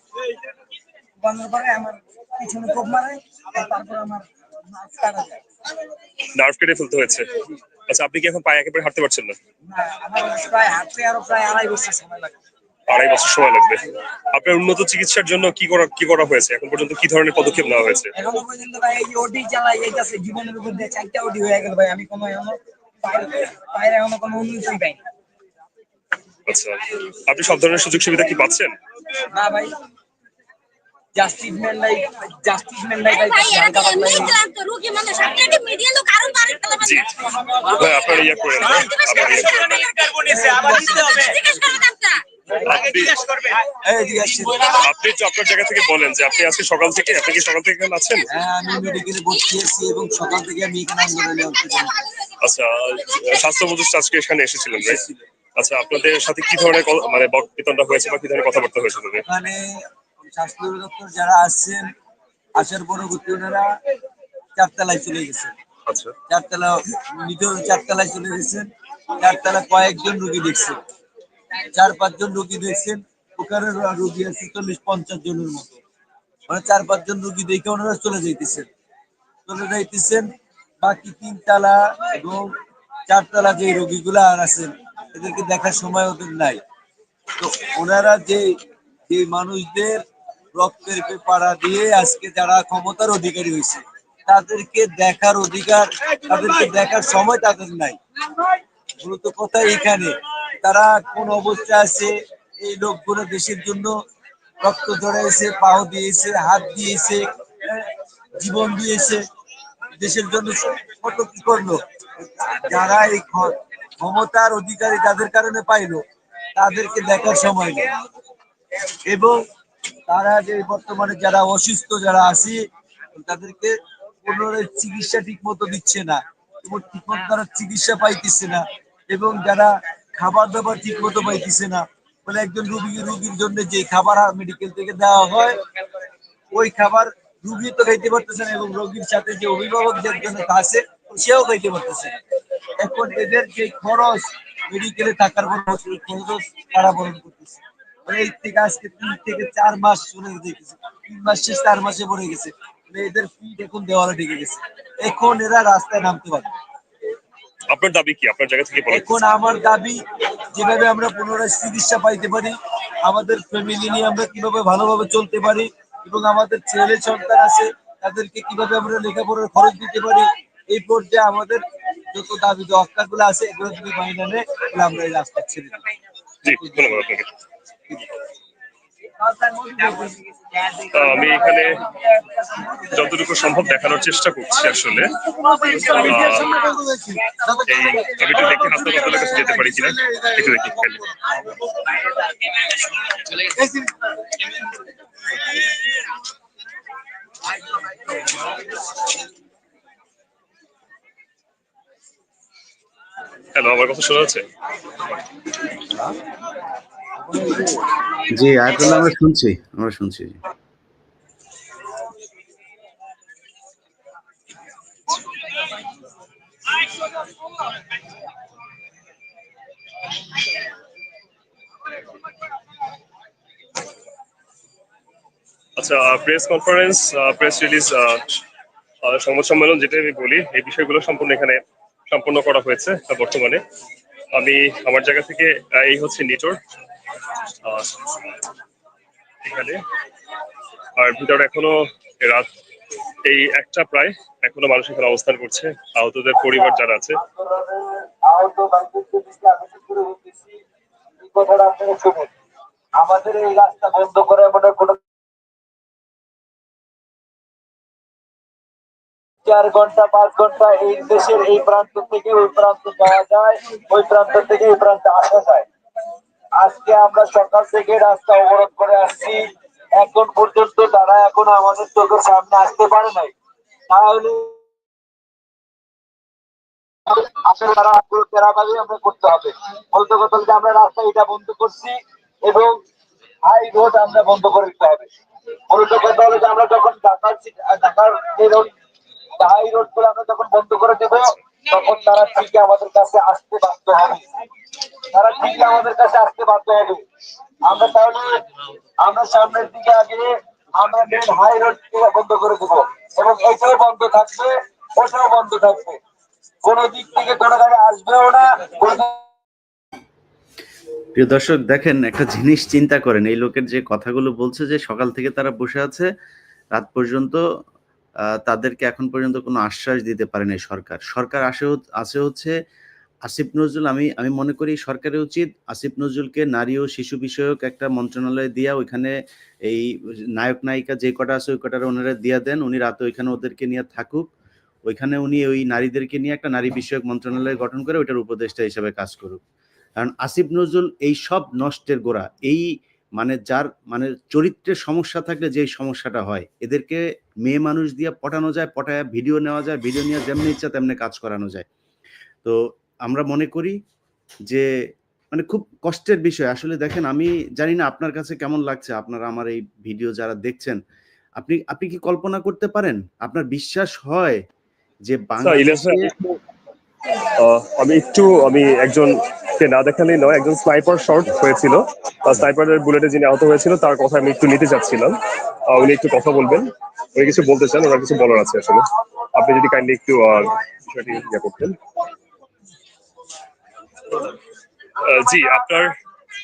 বানানোর পরে আমার পিছনে কোপ মারে, তারপর আমার নার্ভ কেটে ফেলতে হয়েছে। আচ্ছা, আপনি কি এখন পায়ে একেবারে হাঁটতে পারছেন না? না, আমার প্রায় হাঁটতে আরো প্রায় 2.5 বছর সময় লাগে। 2.5 বছর সময় লাগবে। আপনার উন্নত চিকিৎসার জন্য কি করা হয়েছে এখন পর্যন্ত? কি ধরনের পদক্ষেপ নেওয়া হয়েছে এখন পর্যন্ত? ভাই এই যে ওডি চালাই, এই কাছে জীবনের উপর দিয়ে 4টা ওডি হয়ে গেল ভাই। আমি কোনো বাইরে এখনো কোনো উন্নতি পাইনি। আচ্ছা, আপনি সব ধরনের সুযোগ সুবিধা কি পাচ্ছেন? না ভাই, জাস্টিস ম্যান নাই ভাই। জি, আপনার ইয়ে করেন, আপনি তো আপনার জায়গা থেকে বলেন যে আপনি কি সকাল থেকে এখানে আছেন? হ্যাঁ, আমি মেডিকেলে ভর্তি আছি এবং সকাল থেকে আমি এখানে আন্দোলনে অংশগ্রহণ করছি। আচ্ছা, স্বাস্থ্য উপদেষ্টা আজকে এখানে এসেছিলেন ভাই? আচ্ছা, আপনাদের সাথে কি ধরনের মানে বক্তব্য হয়েছে বা কি ধরনের কথাবার্তা হয়েছে? মানে স্বাস্থ্য দপ্তর যারা আসছেন, আসার পরবর্তী ওনারা 4 তলায় চলে গেছেন। আচ্ছা, 4 তলায় চলে গেছেন। 4 তলা কয়েকজন রোগী দেখছেন, 4-5 জন রোগী দেখছেন। ওখানে রোগী আছে 40-50 জনের মতো। মানে 4-5 জন রোগী দেখে ওনারা চলে যাইতেছেন। বাকি 3 তলা এবং 4 তলা যে রোগীগুলা আর আছেন, এদেরকে দেখার সময় ওদের নাই। তো ওনারা যে মানুষদের রক্তের পেপারা দিয়ে আজকে যারা ক্ষমতার অধিকারী হয়েছে, তাদেরকে দেখার অধিকার, তাদেরকে দেখার সময় তাদের নাই। মূলত কথা এখানে, তারা কোন অবস্থায় আছে, এই লোকগুলো দেশের জন্য রক্ত ঝরাইছে, পাও দিয়েছে, হাত দিয়েছে, জীবন দিয়েছে, দেশের জন্য কত কি করলো। যারা এই ক্ষমতার অধিকারী যাদের কারণে পাইলো, তাদেরকে দেখার সময় নেই। এবং তারা যে বর্তমানে যারা অসুস্থ যারা আছে, তাদেরকে পুনরায় চিকিৎসা ঠিক মতো দিচ্ছে না, এবং ঠিক মতো তারা চিকিৎসা পাইতেছে না, এবং যারা খাবার দাবার ঠিক মতো পাইতেছে না। বলে একজন রুগীর জন্য যে খাবার মেডিকেল থেকে দেওয়া হয়, ওই খাবার রুগী তো খাইতে পারতেছে না, এবং রোগীর সাথে যে অভিভাবক যে একজন আছে সেও খাইতে পারতেছে না। এখন এদের যে খরচ, মেডিকেলে থাকার খরচ, এই খরচ তারা বহন করতেছে। এই থেকে আজকে 3 থেকে 4 মাস চলে গেছে, 3 মাস শেষ 4 মাসে পড়ে গেছে। এদের ফিট এখন দেওয়ালে ঢেকে গেছে। এখন এরা রাস্তায় নামতে পারে। আপনার দাবি কি আপনার জায়গা থেকে বলেন? এখন আমার দাবি, যেভাবে আমরা পুনরায় চিকিৎসা পাইতে পারি, আমাদের ফ্যামিলি নিয়ে আমরা কিভাবে ভালোভাবে চলতে পারি, এবং আমাদের ছেলে সন্তান আছে তাদেরকে কিভাবে আমরা লেখাপড়ার খরচ দিতে পারি, এই পর্যায়ে আমাদের যত দাবি দরকার গুলো আছে এগুলো যদি মাইনে নেয়, তাহলে আমরা এই রাস্তা ছেড়ে দেবো। জি, ধন্যবাদ আপনাকে। আমি এখানে যতটুকু সম্ভব দেখানোর চেষ্টা করছি আসলে। আমি একটু দেখি হাসপাতালের কাছে যেতে পারি কিনা, একটু দেখি। হ্যালো, আমার কথা শোনা যাচ্ছে? জি, আয়াতুল্লাহ, আমরা শুনছি। আচ্ছা, প্রেস কনফারেন্স, প্রেস রিলিজ, সংবাদ সম্মেলন যেটা আমি বলি, এই বিষয়গুলো সম্পূর্ণ এখানে সম্পন্ন করা হয়েছে বর্তমানে। আমি আমার জায়গা থেকে এই হচ্ছে নিটোর এখানে, আর ভিতরে এখনো রাত এই 1টা প্রায়, এখনো মানুষ এখানে অবস্থান করছে, আহতদের পরিবার যারা আছে। আমাদের এই রাস্তা বন্ধ করে মনে কোনো 4 ঘন্টা 5 ঘন্টা এই দেশের এই প্রান্ত থেকে ওই প্রান্তে যাওয়া যায়, ওই প্রান্ত থেকে এই প্রান্তে আসা যায়। আজকে আমরা সকাল থেকে রাস্তা অবরোধ করে আসছি, এখন পর্যন্ত তারা এখন আমাদের চোখের সামনে আসতে পারে নাই। তাহলে আসলে তারা আমরা করতে হবে। বলতে কথা যে আমরা রাস্তা এটা বন্ধ করছি, এবং হাই রোড আমরা বন্ধ করে দিতে হবে। মূলত কথা হলো যে আমরা যখন ঢাকার যে রোড, হাই রোড গুলো আমরা যখন বন্ধ করে দেবো, তখন তারা ঠিকই আমাদের কাছে আসতে বাধ্য হবে। আমরা তাহলে আমরা সামনের দিকে আগে আমরা মেন হাই রোড বন্ধ করে দেবো, এবং এটাও বন্ধ থাকবে, ওটাও বন্ধ থাকবে। কোন দিক থেকে কোনো গাড়ি আসবেও না। প্রিয় দর্শক, দেখেন, একটা জিনিস চিন্তা করেন, এই লোকের যে কথাগুলো বলছে যে সকাল থেকে তারা বসে আছে রাত পর্যন্ত, তাদেরকে এখন পর্যন্ত কোনো আশ্বাস দিতে পারে নাই সরকার। সরকার আছে হচ্ছে আসিফ নজরুল। আমি মনে করি সরকারের উচিত আসিফ নজরুলকে নারী ও শিশু বিষয়ক একটা মন্ত্রণালয় দিয়া ওইখানে এই নায়ক নায়িকা যে কটা আছে ওই কটার ওনারা দিয়া দেন, উনি রাতে ওইখানে ওদেরকে নিয়ে থাকুক, ওইখানে উনি ওই নারীদেরকে নিয়ে একটা নারী বিষয়ক মন্ত্রণালয় গঠন করে ওইটার উপদেষ্টা হিসেবে কাজ করুক। কারণ আসিফ নজরুল এই সব নষ্টের গোড়া। এই যার চরিত্রের সমস্যা থাকলে যে সমস্যাটা হয়, এদেরকে মেয়ে মানুষ দিয়ে পটানো যায়, পটায় ভিডিও নেওয়া যায়, ভিডিও নিয়ে যেমনি ইচ্ছা তেমনি কাজ করানো যায়। তো আমরা মনে করি যে খুব কষ্টের বিষয় আসলে। দেখেন, আমি জানি না আপনার কাছে কেমন লাগছে, আপনারা আমার এই ভিডিও যারা দেখছেন, আপনি কি কল্পনা করতে পারেন, আপনার বিশ্বাস হয় যে বাংলাদেশে আমি একজনকে না দেখালেই নয়, একজন স্নাইপার শট হয়েছিল, স্নাইপারের বুলেটে যিনি আহত হয়েছিল তার কথা আমি একটু নিতে চাচ্ছিলাম। উনি একটু কথা বলবেন, উনি কিছু বলতে চান, ওনার কিছু বলার আছে আসলে। আপনি যদি কাইন্ডলি একটু বিষয়টি ইয়ে করতেন। জি,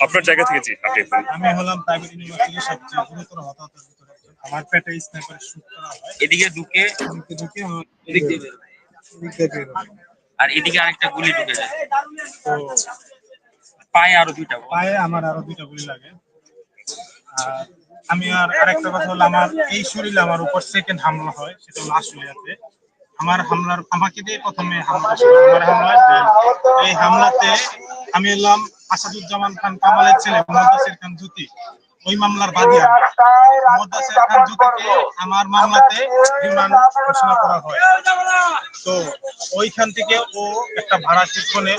আপনার জায়গা থেকে। জি, আপনি। আমি হলাম প্রাইভেট ইউনিভার্সিটির সবচেয়ে গুরুতর হতাহতের ভিতরে একজন। আমার পেটে স্নাইপারের শুট করা হয়, এদিকে ঢুকে এদিক দিয়ে বের হয়। আর এদিকে আরেকটা গুলি ঢুকে যায়। তো পায়ে আরো দুইটা পায়ে আমার আরো 2টা গুলি লাগে। আর আমি আর আরেকটা কথা হলো, আমার এই শরীরে আমার উপর সেকেন্ড হামলা হয়, সেটা হলো আশুলিয়াতে। আমাকে দিয়ে প্রথমে হামলা ছিল, আমার হামলায় এই হামলাতে আমি এলাম আসাদুজ্জামান খান কামালের ছেলে মুদাসির খান জ্যোতি, ওই মামলার বাদী আমি। মুদাসির খান জ্যোতিকে আমার মামলাতে রিমান্ড ঘোষণা করা হয়। তো ওইখান থেকে ও একটা ভাড়াটির ফোনে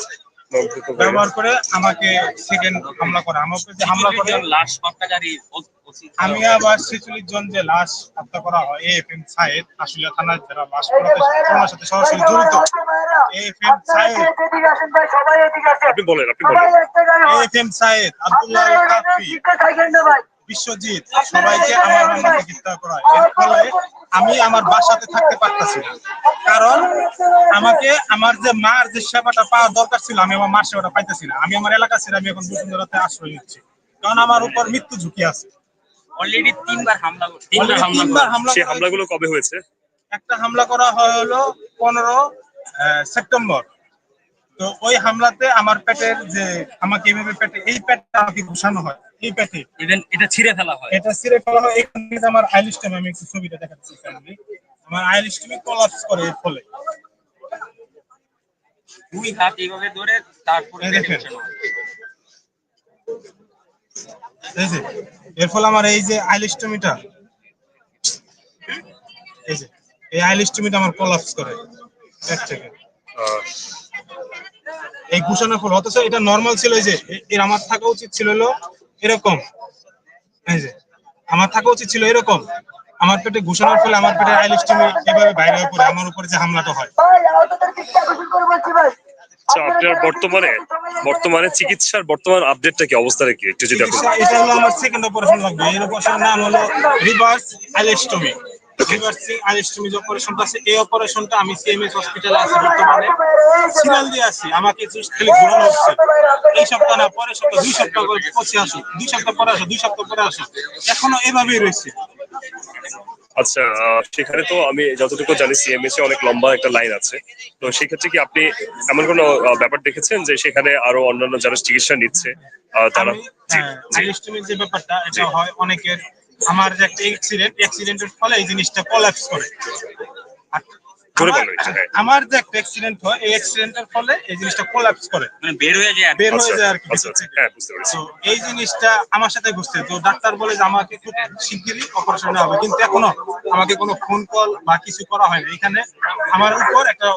ব্যবহার করে আমাকে সেকেন্ড হামলা করে। আমাকে যে হামলা করে লাশ হত্যাকারী আমি আবার 46 জন যে লাশ হত্যা করা হয়, এএফএম সাইদ আশুলিয়া থানার যারা লাশ ঘটনার সাথে সরাসরি জড়িত, এএফএম সাইদ, আপনি বলেন এএফএম সাইদ, আব্দুল্লাহ কাফি, বিশ্বজিৎ, সবাইকে আমার মামলাতে গ্রেফতার করা হয়। এর ফলে আমি আমার বাসাতে থাকতে পারতাছি না, কারণ আমাকে আমার যে মার যে সেবাটা পাওয়া দরকার ছিল, আমি আমার মার সেবাটা পাইতেছি না। আমি আমার এলাকা ছেড়ে আমি এখন বসুন্ধরাতে আশ্রয় নিচ্ছি, কারণ আমার উপর মৃত্যু ঝুঁকি আছে। অলরেডি তিনবার হামলা সেই হামলাগুলো কবে হয়েছে? একটা হামলা করা হলো 15 সেপ্টেম্বর। তো ওই হামলাতে আমার পেটের যে আমাকে এইভাবে পেটে এই পেটটা আমাকে ঘুষানো হয়, এই পেটে এটা ছিঁড়ে ফেলা হয়। এটা ছিঁড়ে ফেলা হয়। এখান থেকে আমার আইলিস্টমি, আমি একটু ছবিটা দেখাচ্ছি, আমার আইলিস্টমি কোলাপস করে এর ফলে। দুই হাত এইভাবে ধরে তারপরে দেখেন, এই যে এর ফলে আমার এই যে আইলিস্টমিটা, এই যে এই আইলিস্টমিটা আমার কোলাপস করে পেট থেকে, এই ঘুষানোর ফলে। অথচ এটা নরমাল ছিল, এই যে এর আমার থাকা উচিত ছিল হলো এরকম, এই যে আমার থাকা উচিত ছিল এরকম। আমার পেটে ঘুষানোর ফলে আমার পেটের আইলিস্টমি এভাবে বাইরে হয়ে পড়ে, আমার উপরে যে হামলাটা হয়। আচ্ছা, আপনার বর্তমানে চিকিৎসার বর্তমান আপডেটটা কি, অবস্থাটা কি একটু যদি আপনি এটা হলো আমার সেকেন্ড অপারেশন লাগবে। এর অপারেশনের নাম হলো রিভার্স আইলিস্টমি। রিভার্স আইলিস্টমি যে অপারেশনটা আছে, এই অপারেশনটা আমি সিএমএস হসপিটালে আছি বর্তমানে, সিরিয়াল দিয়ে আছি। আমাকে খালি ঘোরানো হচ্ছে, এই সপ্তাহ না পরের সপ্তাহ, 2 সপ্তাহ করে পৌঁছে আসো, 2 সপ্তাহ পরে আসো, 2 সপ্তাহ পরে আসো, এখনো এভাবেই রয়েছে। আচ্ছা, সেখানে তো আমি যতটুকু জানি সিএমএস এ অনেক লম্বা একটা লাইন আছে। তো সেক্ষেত্রে কি আপনি এমন কোনো ব্যাপার দেখেছেন যে সেখানে আরো অন্যান্য যারা চিকিৎসা নিচ্ছে তারা? আইলিস্টমির যে ব্যাপারটা, এটা হয় অনেকের। আমার যে একটা অ্যাক্সিডেন্টের ফলে এই জিনিসটা কোলাপস করে। আমার যে একটা অ্যাক্সিডেন্ট হয়, এই অ্যাক্সিডেন্টের ফলে এই জিনিসটা কোলাপস করে, মানে বের হয়ে যায় আর কি। হ্যাঁ, বুঝতে পেরেছি। তো এই জিনিসটা আমার সাথে ঘটছে। তো ডাক্তার বলে যে আমাকে খুব শিগগিরই অপারেশন হবে, কিন্তু এখনো আমাকে কোনো ফোন কল বা কিছু করা হয়নি। এখানে আমার উপর একটা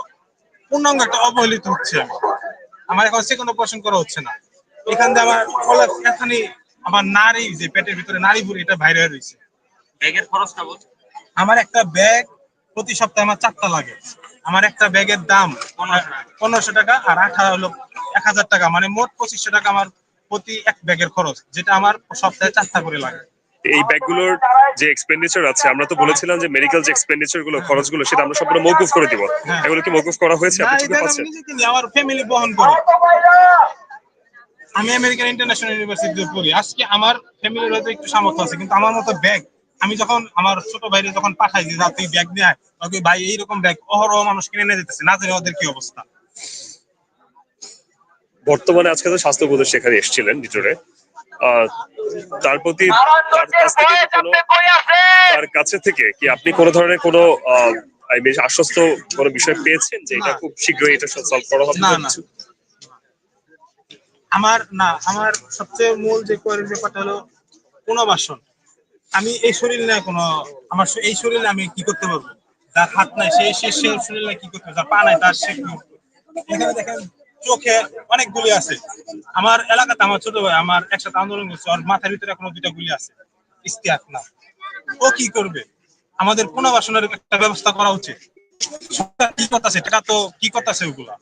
পূর্ণাঙ্গ একটা অবহেলিত হচ্ছে। আমার এখন সেকেন্ড অপারেশন করা হচ্ছে না। এখান থেকে আমার কোলাপস, এখানে আমার নারী যে পেটের ভিতরে নারী বুড়ি, এটা বাইরে হয়ে রয়েছে। ব্যাগের খরচটা বল। আমার একটা ব্যাগ প্রতি সপ্তাহে আমার 4টা লাগে। আমার একটা ব্যাগের দাম 1500 টাকা, আর 8 হলো 1000 টাকা, মানে মোট 2500 টাকা আমার প্রতি এক ব্যাগের খরচ, যেটা আমার সপ্তাহে 4টা করে লাগে। এই ব্যাগগুলোর যে এক্সপেন্ডিচার আছে, আমরা তো বলেছিলাম যে মেডিকেল যে এক্সপেন্ডিচার গুলো, খরচগুলো, সেটা আমরা সম্পূর্ণ মওকুফ করে দিব। এগুলো কি মওকুফ করা হয়েছে? আপনি কি পাচ্ছেন? আমি নিজে কিনি, আমার ফ্যামিলি বহন করে। আমি আমেরিকান ইন্টারন্যাশনাল ইউনিভার্সিটিতে পড়ি। আজকে আমার ফ্যামিলির হয়তো একটু সামর্থ্য আছে, কিন্তু আমার মতো ব্যাগ, আমি যখন আমার ছোট ভাইরে যখন পাঠাই যে তুই ব্যাগ নিয়ে আয়, তখন ভাই এইরকম ব্যাগ অহরহ মানুষ কিনে নিয়ে যেতেছে, না জানি ওদের কি অবস্থা। বর্তমানে আজকে তো স্বাস্থ্য উপদেষ্টা এখানে এসেছিলেন ভিতরে, তার প্রতি তার কাছে থেকে কি আপনি কোনো ধরনের কোনো আশ্বস্ত কোনো বিষয় পেয়েছেন যে এটা খুব শীঘ্রই এটা সলভ করা হবে? আমার সবচেয়ে মূল যে কোয়ারির ব্যাপারটা হলো পুনর্বাসন। আমি এই শরীর নিয়ে আমার এই শরীরে আমি কি করতে পারবো? যার হাত নাই সেই শরীরে কি করতে পারবে? যার পা নাই তার সে কি? এখানে দেখেন চোখে অনেক গুলি আছে। আমার এলাকাতে আমার ছোট ভাই আমার একসাথে আন্দোলন করছে, ওর মাথার ভিতরে এখনো 2টা গুলি আছে, ইস্তিয়াক না। ও কি করবে? আমাদের পুনর্বাসনের একটা ব্যবস্থা করা উচিত। সরকার কি করতেছে? টাকা তো কি করতেছে ওগুলা?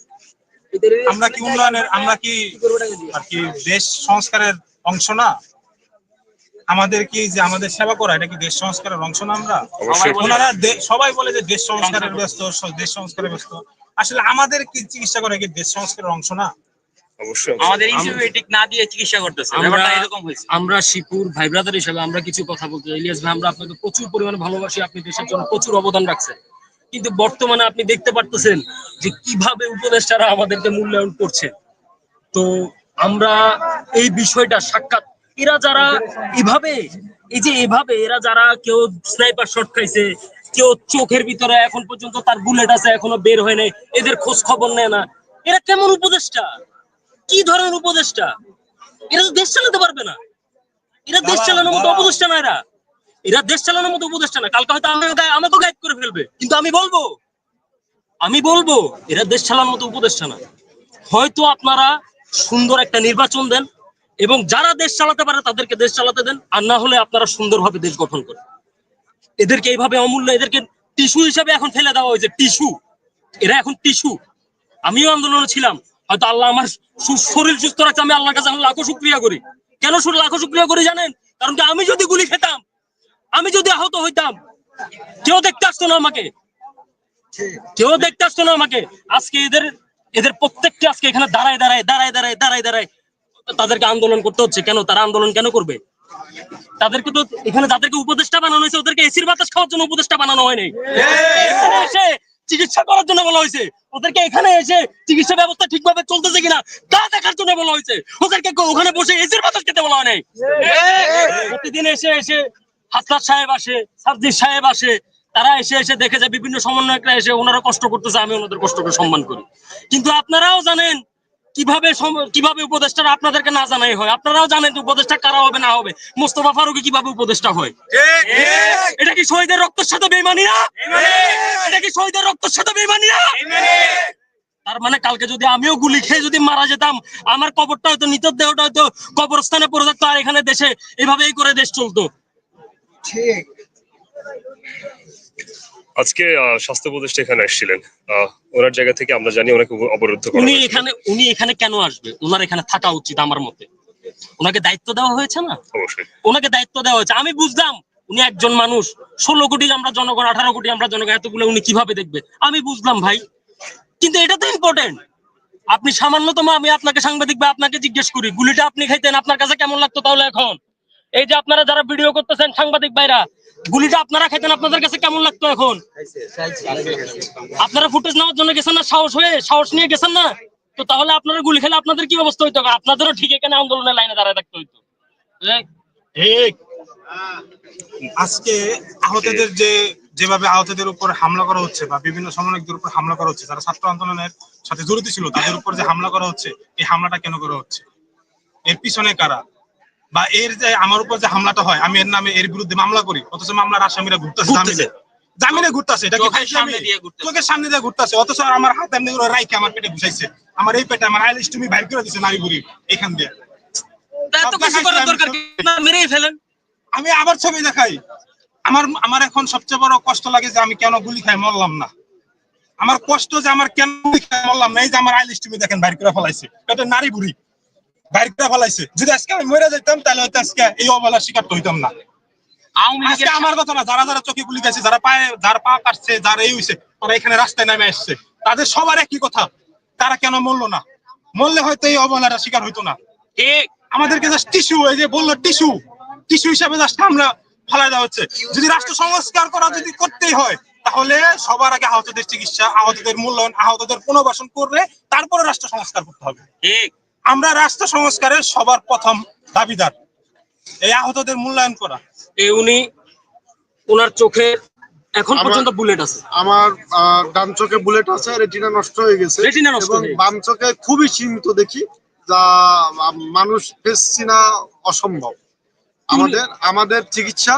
আমরা কি উন্নয়নের, আমরা কি আর কি দেশ সংস্কারের অংশ না? আমাদের কি যে আমাদের সেবা করা, এটা কি দেশ সংস্কারের অংশ না? আমরা ওনারা সবাই বলে যে দেশ সংস্কারের ব্যস্ত, দেশ সংস্কারের ব্যস্ত। আসলে আমাদের কি চিকিৎসা করে কি দেশ সংস্কারের অংশ না? অবশ্যই আমাদের ইনসিউরেটিক না দিয়ে চিকিৎসা করতেছে, ব্যাপারটা এরকম হয়েছে। আমরা শিপুর ভাই ব্রাদার হিসেবে আমরা কিছু কথা বলতে চাই। ইলিয়াস ভাই, আমরা আপনাকে প্রচুর পরিমাণে ভালোবাসি, আপনি দেশের জন্য প্রচুর অবদান রাখছেন, কিন্তু বর্তমানে আপনি দেখতে পারতেছেন যে কিভাবে উপদেষ্টারা আমাদেরকে মূল্যায়ন করছে। তো আমরা এই বিষয়টা সাক্ষাৎ, এরা যারা এভাবে এই যে এভাবে এরা যারা কেউ স্নাইপার শট খাইছে, কেউ চোখের ভিতরে এখন পর্যন্ত তার বুলেট আছে এখনো বের হয় নাই, এদের খোঁজ খবর নেয় না। এরা কেমন উপদেষ্টা? কি ধরনের উপদেষ্টা? এরা তো দেশ চালাতে পারবে না। এরা দেশ চালানোর মতো উপদেষ্টা না। এরা দেশ চালানোর মতো উপদেষ্টা না। কালকে হয়তো আমাকে গাইড করে ফেলবে, কিন্তু আমি বলবো এরা দেশ চালানোর মতো উপদেষ্টা না। হয়তো আপনারা সুন্দর একটা নির্বাচন দেন এবং যারা দেশ চালাতে পারে তাদেরকে দেশ চালাতে দেন, আর না হলে আপনারা সুন্দরভাবে দেশ গঠন করেন। এদেরকে এইভাবে অমূল্য, এদেরকে টিস্যু হিসাবে এখন ফেলে দেওয়া হয়েছে। টিস্যু, এরা এখন টিস্যু। আমিও আন্দোলনে ছিলাম, হয়তো আল্লাহ আমার শরীর সুস্থ রাখছে, আমি আল্লাহর কাছে লাখো শুকরিয়া করি। কেন লাখো শুকরিয়া করি জানেন? কারণ কি আমি যদি গুলি খেতাম, আমি যদি আহত হইতাম, কেউ দেখতে আসতো না আমাকে। আজকে এদের প্রত্যেকটা আজকে এখানে দাঁড়ায় তাদেরকে আন্দোলন করতে হচ্ছে। কেন? তারা আন্দোলন কেন করবে? তাদেরকে তো এখানে যাদেরকে উপদেষ্টা বানানো হয়েছে, ওদেরকে এসির বাতাস খাওয়ার জন্য উপদেষ্টা বানানো হয়নি। এখানে এসে চিকিৎসা করার জন্য বলা হয়েছে। ওদেরকে এখানে এসে চিকিৎসা ব্যবস্থা ঠিকভাবে চলতেছে কিনা তা দেখার জন্য বলা হয়েছে। ওদেরকে ওখানে বসে এসির বাতাস খেতে বলা হয় নাই। প্রতিদিন এসে হাসনাত সাহেব আসে, সাদ্দিক সাহেব আসে, তারা এসে দেখে যায় বিভিন্ন সমন্বয়করা এসে ওনারা কষ্ট করতেছে, আমি ওনাদের কষ্টকে সম্মান করি। কিন্তু আপনারাও জানেন কিভাবে উপদেষ্টারা আপনাদেরকে না জানাই হয়। আপনারাও জানেন উপদেষ্টা কারা হবে না হবে। মোস্তফা ফারুকী কিভাবে উপদেষ্টা হয়। এটা কি শহীদের রক্তের সাথে বেইমানি না? তার মানে কালকে যদি আমিও গুলি খেয়ে যদি মারা যেতাম, আমার কবরটা হয়তো, নিতর দেহটা হয়তো কবরস্থানে পড়ে থাকতো, আর এখানে দেশে এভাবেই করে দেশ চলতো। ঠিক। আজকে স্বাস্থ্য উপদেষ্টা এখানে আসছিলেন, ওনার জায়গা থেকে আমরা জানি ওনাকে অবরুদ্ধ করা হয়েছে। উনি এখানে কেন আসবে? ওনার এখানে থাকা উচিত আমার মতে। ওনাকে দায়িত্ব দেওয়া হয়েছে না? অবশ্যই ওনাকে দায়িত্ব দেওয়া হয়েছে। আমি বুঝলাম উনি একজন মানুষ, 16 কোটি আমরা জনগণ, 18 কোটি আমরা জনগণ, এতগুলো উনি কিভাবে দেখবে আমি বুঝলাম ভাই। কিন্তু এটা তো ইম্পর্টেন্ট। আপনি সামান্যতম, আমি আপনাকে সাংবাদিক বা আপনাকে জিজ্ঞেস করি, গুলিটা আপনি খাইতেন, আপনার কাছে কেমন লাগতো তাহলে? এখন এই যে আপনারা যারা ভিডিও করতেছেন সাংবাদিক ভাইরা, গুলিটা আপনারা খাইতেন, আপনাদের কাছে কেমন লাগতো? এখন আপনারা ফুটেজ নেওয়ার জন্য গেছেন না, সাহস নিয়ে গেছেন না, তো তাহলে আপনারা গুলি খেলে আপনাদের কি অবস্থা হইতো? আপনাদেরও ঠিক এখানে আন্দোলনের লাইনে দাঁড়ায় থাকতে হইতো। ঠিক। আজকে আহতদের যেভাবে আহতদের উপর হামলা করা হচ্ছে বা বিভিন্ন সমন্বয়কদের উপর হামলা করা হচ্ছে, যারা ছাত্র আন্দোলনের সাথে জড়িত ছিল তাদের উপর যে হামলা করা হচ্ছে, এই হামলাটা কেন করা হচ্ছে? এর পিছনে কারা? বা এর যে আমার উপর যে হামলাটা হয়, আমি এর নামে এর বিরুদ্ধে মামলা করি, অথচ মামলার আসামিরা জামিনে ঘুরতেছে। এটা কি চোখের সামনে দিয়ে ঘুরতেছে, অথচ আমার হাত এমনি করে রাইকে আমার পেটে ঘুষাইছে। আমার এই পেটে আমার আইলিশ তুমি বাইর করে দিছে নারী বুড়ি এখান দিয়ে। আমি আবার ছবি দেখাই। আমার এখন সবচেয়ে বড় কষ্ট লাগে যে আমি কেন গুলি খাই মরলাম না। আমার কষ্ট যে আমার কেন গুলি খাই মরলাম না। এই যে আমার আইলিশ তুমি দেখেন বাইর করে ফেলাইছে, এটা নারী বুড়ি বাইর করে ফেলাইছে। যদি আজকে আমি মরে যেতাম তাহলে হয়তো আজকে এই অবহেলার শিকার হইতাম না। আজকে আমার কথা না, যারা চোখে গুলি খাইছে, যার পা কাটছে, যার এই হইছে, তারা এখানে রাস্তায় নেমে আসছে, তাদের সবার একই কথা, তারা কেন মরলো না? মরলে হয়তো এই অবহেলার শিকার হইতো না। আমাদেরকে জাস্ট টিস্যু, এই যে বললো টিস্যু হিসাবে জাস্ট আমরা ফেলাই দেওয়া হচ্ছে। যদি রাষ্ট্র সংস্কার করা যদি করতেই হয়, তাহলে সবার আগে আহতদের চিকিৎসা, আহতদের মূল্যায়ন, আহতদের পুনর্বাসন করলে তারপরে রাষ্ট্র সংস্কার করতে হবে। আমরা রাষ্ট্র সংস্কারের সবার প্রথম দাবিদার এই আহতদের মূল্যায়ন করা। ওনার চোখে এখন পর্যন্ত বুলেট আছে। আমার ডান চোখে বুলেট আছে, রেটিনা নষ্ট হয়ে গেছে, এবং বাম চোখে খুবই সীমিত দেখি, যা মানুষ দেখছি না, অসম্ভব। আমাদের চিকিৎসা,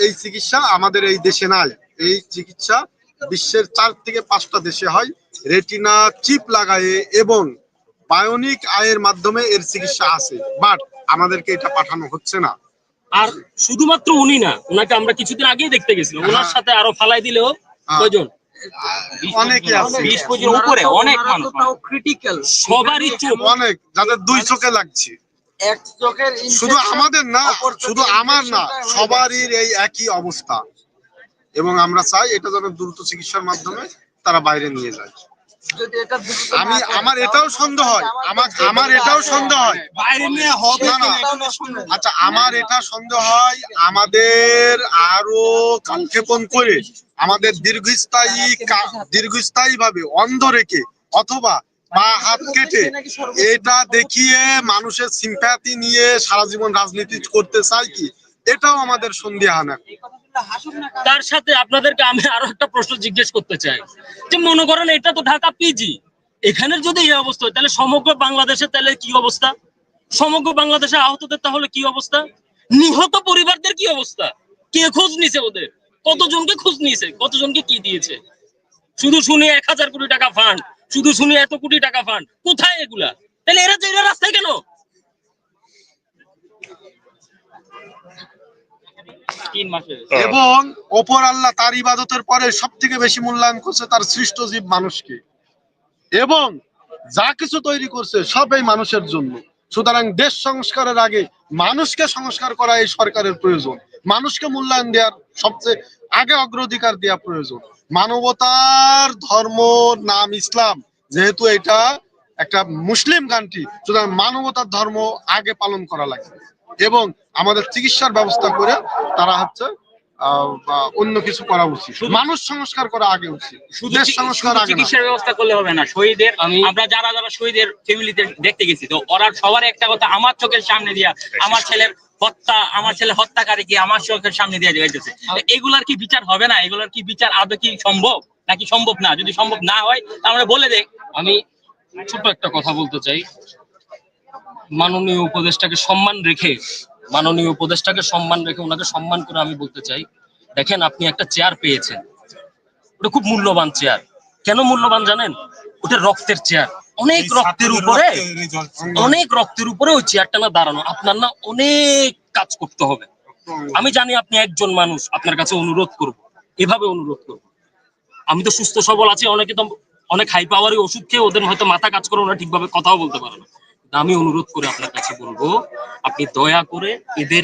এই চিকিৎসা আমাদের এই দেশে নাই। এই চিকিৎসা বিশ্বের 4 থেকে 5টা দেশে হয়। রেটিনা চিপ লাগায়ে এবং বায়োনিক আয়ের মাধ্যমে এর চিকিৎসা আছে, বাট আমাদেরকে এটা পাঠানো হচ্ছে না। আর শুধুমাত্র উনি না, ওনাকে আমরা কিছুদিন আগেই দেখতে গেছিলাম, ওনার সাথে আরো ফালাই দিলেও কয়জন, অনেকে আছে, 20 পর্যন্ত উপরে অনেক মানুষ, ক্রিটিক্যাল সবারই চোখ, অনেক যাদের 2 চোখে লাগছে। এক চোখের শুধু আমাদের না, শুধু আমার না, সবারই এই একই অবস্থা, এবং আমরা চাই এটা যেন দ্রুত চিকিৎসার মাধ্যমে তারা বাইরে নিয়ে যায়। আমার এটাও সন্দেহ হয়, আমার এটাও সন্দেহ হয় বাইরে নিয়ে হবে না। আচ্ছা, আমার এটা সন্দেহ হয় আমাদের আরো কালক্ষেপণ করে, আমাদের দীর্ঘস্থায়ী ভাবে অন্ধ রেখে অথবা পা হাত কেটে এটা দেখিয়ে মানুষের সিম্প্যাথি নিয়ে সারা জীবন রাজনীতি করতে চায় কি, এটাও আমাদের সন্দেহান। তার সাথে আপনাদেরকে আমি আরো একটা প্রশ্ন জিজ্ঞেস করতে চাই, যে মনে করেন এটা তো ঢাকা পিজি, এখানের যদি এই অবস্থা হয় তাহলে সমগ্র বাংলাদেশে তাহলে কি অবস্থা? সমগ্র বাংলাদেশে আহতদের তাহলে কি অবস্থা? নিহত পরিবারদের কি অবস্থা? কে খোঁজ নিছে ওদের? কতজনকে খোঁজ নিয়েছে? কতজনকে কি দিয়েছে? শুধু শুনি 1000 কোটি টাকা ফান্ড, শুধু শুনি এত কোটি টাকা ফান্ড, কোথায় এগুলা? তাহলে এরা যে রাস্তায় কেন? এবং অপর আল্লাহ তার ইবাদতের পরে সব থেকে বেশি মূল্যায়ন করছে তার সৃষ্ট জীব মানুষকে, এবং যা কিছু তৈরি করছে সব এই মানুষের জন্য। সুতরাং দেশ সংস্কারের আগে মানুষকে সংস্কার করা এই সরকারের প্রয়োজন। মানুষকে মূল্যায়ন দেওয়ার সবচেয়ে আগে অগ্রাধিকার দেওয়া প্রয়োজন। মানবতার ধর্ম নাম ইসলাম, যেহেতু এটা একটা মুসলিম কান্ট্রি, সুতরাং মানবতার ধর্ম আগে পালন করা লাগবে এবং আমাদের চিকিৎসার ব্যবস্থা করে তারা হচ্ছে অন্য কিছু করা উচিত। মানুষ সংস্কার করা আগে উচিত, দেশ সংস্কার আগে না। চিকিৎসার ব্যবস্থা করলে হবে না। শহীদের আমরা যারা যারা শহীদের ফ্যামিলিতে দেখতে গেছি, তো ওরা সবার একটা কথা আমার চোখের সামনে দিয়া আমার ছেলে হত্যাকারীকে আমার চোখের সামনে দিয়ে যাইতেছে। এগুলার কি বিচার হবে না? এগুলার কি বিচার আদৌ কি সম্ভব নাকি সম্ভব না? যদি সম্ভব না হয় তাহলে বলে দেখ। আমি ছোট একটা কথা বলতে চাই, মাননীয় উপদেষ্টাকে সম্মান রেখে ওনাকে সম্মান করে আমি বলতে চাই, দেখেন আপনি একটা চেয়ার পেয়েছেন, ওটা খুব মূল্যবান চেয়ার। কেন মূল্যবান জানেন? ওটা রক্তের চেয়ার, অনেক রক্তের উপরে ওই চেয়ারটা না দাঁড়ানো। আপনার না অনেক কাজ করতে হবে। আমি জানি আপনি একজন মানুষ, আপনার কাছে অনুরোধ করব, এভাবে অনুরোধ করব, আমি তো সুস্থ সবল আছি, অনেকে তো অনেক হাই পাওয়ারি ওষুধ খেয়ে ওদের হয়তো মাথা কাজ করে, ওরা ঠিকভাবে কথাও বলতে পারে না। আমি অনুরোধ করে আপনার কাছে বলবো, আপনি দয়া করে এদের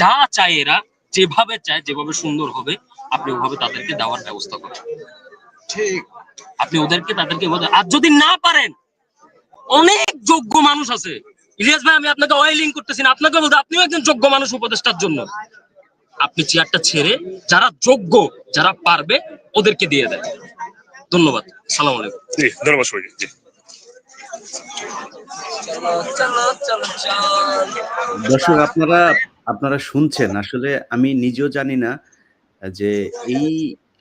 যা চায়, এরা যেভাবে চায়, যেভাবে সুন্দর হবে, আপনি ওভাবে তাদেরকে দেওয়ার ব্যবস্থা করেন। ঠিক, আপনি তাদেরকে আর যদি না পারেন, অনেক যোগ্য মানুষ আছে। ইলিয়াস ভাই, আমি আপনাকে ওয়েলিং করতেছি না, আপনাকে বলতে, আপনিও একজন যোগ্য মানুষ উপদেষ্টার জন্য। আপনি চেয়ারটা ছেড়ে যারা যোগ্য, যারা পারবে ওদেরকে দিয়ে দেন। ধন্যবাদ। সালাম আলাইকুম। জি, ধন্যবাদ সবাইকে। জি। দর্শক, আপনারা শুনছেন, আসলে আমি নিজেও জানি না যে এই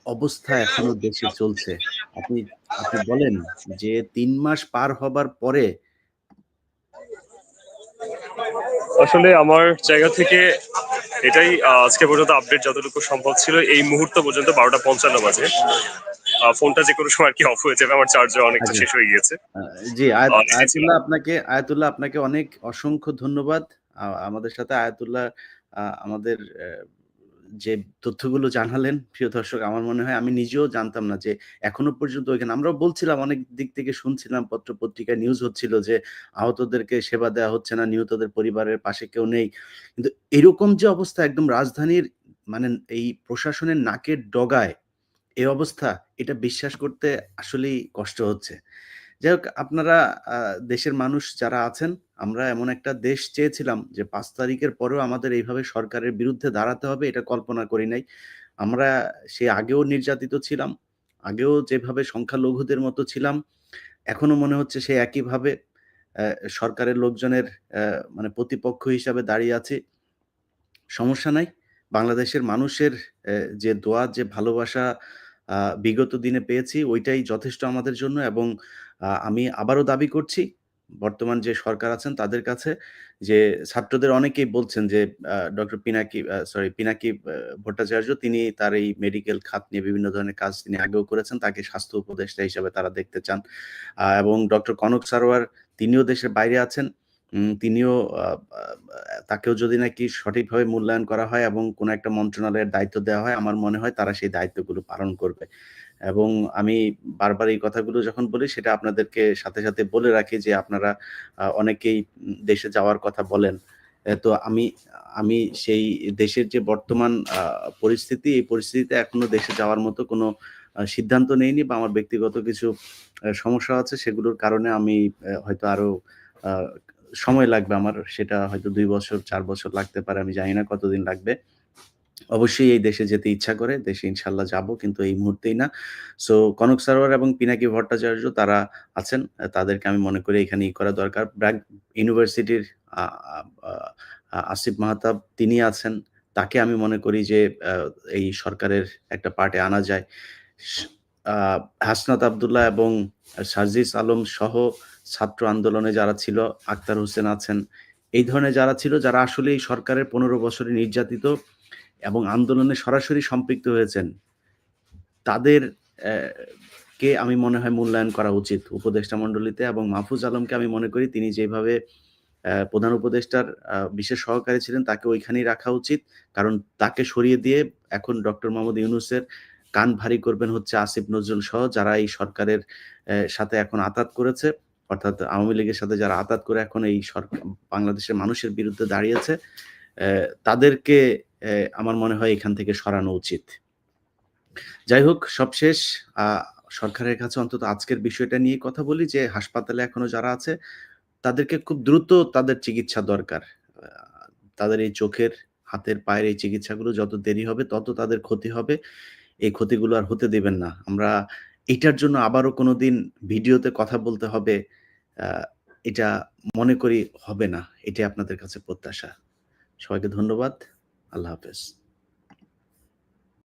অবস্থা এখনো দেশে চলছে। আপনি আপনি বলেন যে ৩ মাস পার হবার পরে আসলে আমার জায়গা থেকে এটাই আজকে পর্যন্ত আপডেট যতটুকু সম্ভব ছিল। এই মুহূর্ত পর্যন্ত 12:55 বাজে। ফোনটা যে কোনো সময় আর কি অফ হয়ে যাবে, আমার চার্জার অনেকটা শেষ হয়ে গিয়েছে। জি, আয়াতুল্লাহ আপনাকে অনেক অসংখ্য ধন্যবাদ। আমাদের সাথে আয়াতুল্লাহ আমাদের যে তথ্যগুলো জানালেন, প্রিয় দর্শক, আমার মনে হয় আমি নিজেও জানতাম না যে এখনো পর্যন্ত ওইখানে, আমরাও বলছিলাম, অনেক দিক থেকে শুনছিলাম, পত্র-পত্রিকায় নিউজ হচ্ছিল যে আহতদেরকে সেবা দেওয়া হচ্ছে না, নিহতদের পরিবারের পাশে কেউ নেই। কিন্তু এরকম যে অবস্থা একদম রাজধানীর, মানে এই প্রশাসনের নাকের ডগায় এই অবস্থা, এটা বিশ্বাস করতে আসলেই কষ্ট হচ্ছে। যাই হোক, আপনারা দেশের মানুষ যারা আছেন, আমরা এমন একটা দেশ চেয়েছিলাম যে ৫ তারিখের পরেও আমাদের এইভাবে সরকারের বিরুদ্ধে দাঁড়াতে হবে, এটা কল্পনা করি নাই। আমরা সে আগেও নির্যাতিত ছিলাম, আগেও যেভাবে সংখ্যালঘুদের মতো ছিলাম, এখনো মনে হচ্ছে সেই একইভাবে সরকারের লোকজনের মানে প্রতিপক্ষ হিসাবে দাঁড়িয়ে আছি। সমস্যা নাই। বাংলাদেশের মানুষের যে দোয়া, যে ভালোবাসা বিগত দিনে পেয়েছি, ওইটাই যথেষ্ট আমাদের জন্য। এবং আমি আবারও দাবি করছি বর্তমান যে সরকার আছেন তাদের কাছে, যে ছাত্রদের অনেকেই বলছেন যে ডক্টর পিনাকি ভট্টাচার্য, তিনি তার এই মেডিকেল খাত নিয়ে বিভিন্ন ধরনের কাজ তিনি আগেও করেছেন, তাকে স্বাস্থ্য উপদেষ্টা হিসাবে তারা দেখতে চান। এবং ডক্টর কনক সারোয়ার, তিনিও দেশের বাইরে আছেন। তিনিও তাকেও যদি নাকি সঠিকভাবে মূল্যায়ন করা হয় এবং কোনো একটা মন্ত্রণালয়ের দায়িত্ব দেওয়া হয়, আমার মনে হয় তারা সেই দায়িত্বগুলো পালন করবে। এবং আমি বারবার এই কথাগুলো যখন বলি, সেটা আপনাদেরকে সাথে সাথে বলে রাখি যে আপনারা অনেকেই দেশে যাওয়ার কথা বলেন। তো আমি সেই দেশের যে বর্তমান পরিস্থিতি, এই পরিস্থিতিতে এখনো দেশে যাওয়ার মতো কোনো সিদ্ধান্ত নেইনি, বা আমার ব্যক্তিগত কিছু সমস্যা আছে, সেগুলোর কারণে আমি হয়তো আরো সময় লাগবে আমার, সেটা হয়তো ২ বছর ৪ বছর লাগতে পারে, আমি জানি না কতদিন লাগবে। অবশ্যই এই দেশে যেতে ইচ্ছা করে, দেশে ইনশাআল্লাহ যাব, কিন্তু এই মুহূর্তেই না। সো কনক সারোয়ার এবং পিনাকি ভট্টাচার্য তারা আছেন, তাদেরকে আমি মনে করি এখানে করা দরকার। ব্র্যাক ইউনিভার্সিটির আসিফ মাহতাব তিনি আছেন, তাকে আমি মনে করি যে এই সরকারের একটা পার্টে আনা যায়। স আ হাসনাত আব্দুল্লাহ এবং সার্জিস আলম সহ ছাত্র আন্দোলনে যারা ছিল, আক্তার হোসেন আছেন, এই ধরনের যারা ছিল, যারা আসলে এই সরকারের ১৫ বছরে নির্যাতিত এবং আন্দোলনে সরাসরি সম্পৃক্ত হয়েছেন, তাদের অ্যা কে আমি মনে হয় মূল্যায়ন করা উচিত উপদেষ্টা মণ্ডলীতে। এবং মাহফুজ আলমকে আমি মনে করি তিনি যেভাবে প্রধান উপদেষ্টার বিশেষ সহকারী ছিলেন, তাকে ওইখানেই রাখা উচিত। কারণ তাকে সরিয়ে দিয়ে এখন ডক্টর মোহাম্মদ ইউনূসের কান ভারী করবেন হচ্ছে আসিফ নজরুল সহ যারা এই সরকারের সাথে এখন আঁতাত করেছে। অর্থাৎ আওয়ামী লীগের সাথে যারা আঁতাত করে এখন এই বাংলাদেশের মানুষের বিরুদ্ধে দাঁড়িয়েছে, তাদেরকে আমার মনে হয় এখান থেকে সরানো উচিত। যাই হোক, সবশেষ আ সরকারের কাছে অন্তত আজকের বিষয়টা নিয়ে কথা বলি যে হাসপাতালে এখনো যারা আছে তাদেরকে খুব দ্রুত তাদের চিকিৎসা দরকার। আ তাদের এই চোখের, হাতের, পায়ের এই চিকিৎসাগুলো যত দেরি হবে তত তাদের ক্ষতি হবে। এই ক্ষতিগুলো আর হতে দিবেন না। আমরা এটার জন্য আবারও কোনোদিন ভিডিওতে কথা বলতে হবে, আ এটা মনে করি হবে না। এটাই আপনাদের কাছে প্রত্যাশা। সবাইকে ধন্যবাদ। আল্লাহ হাফেজ।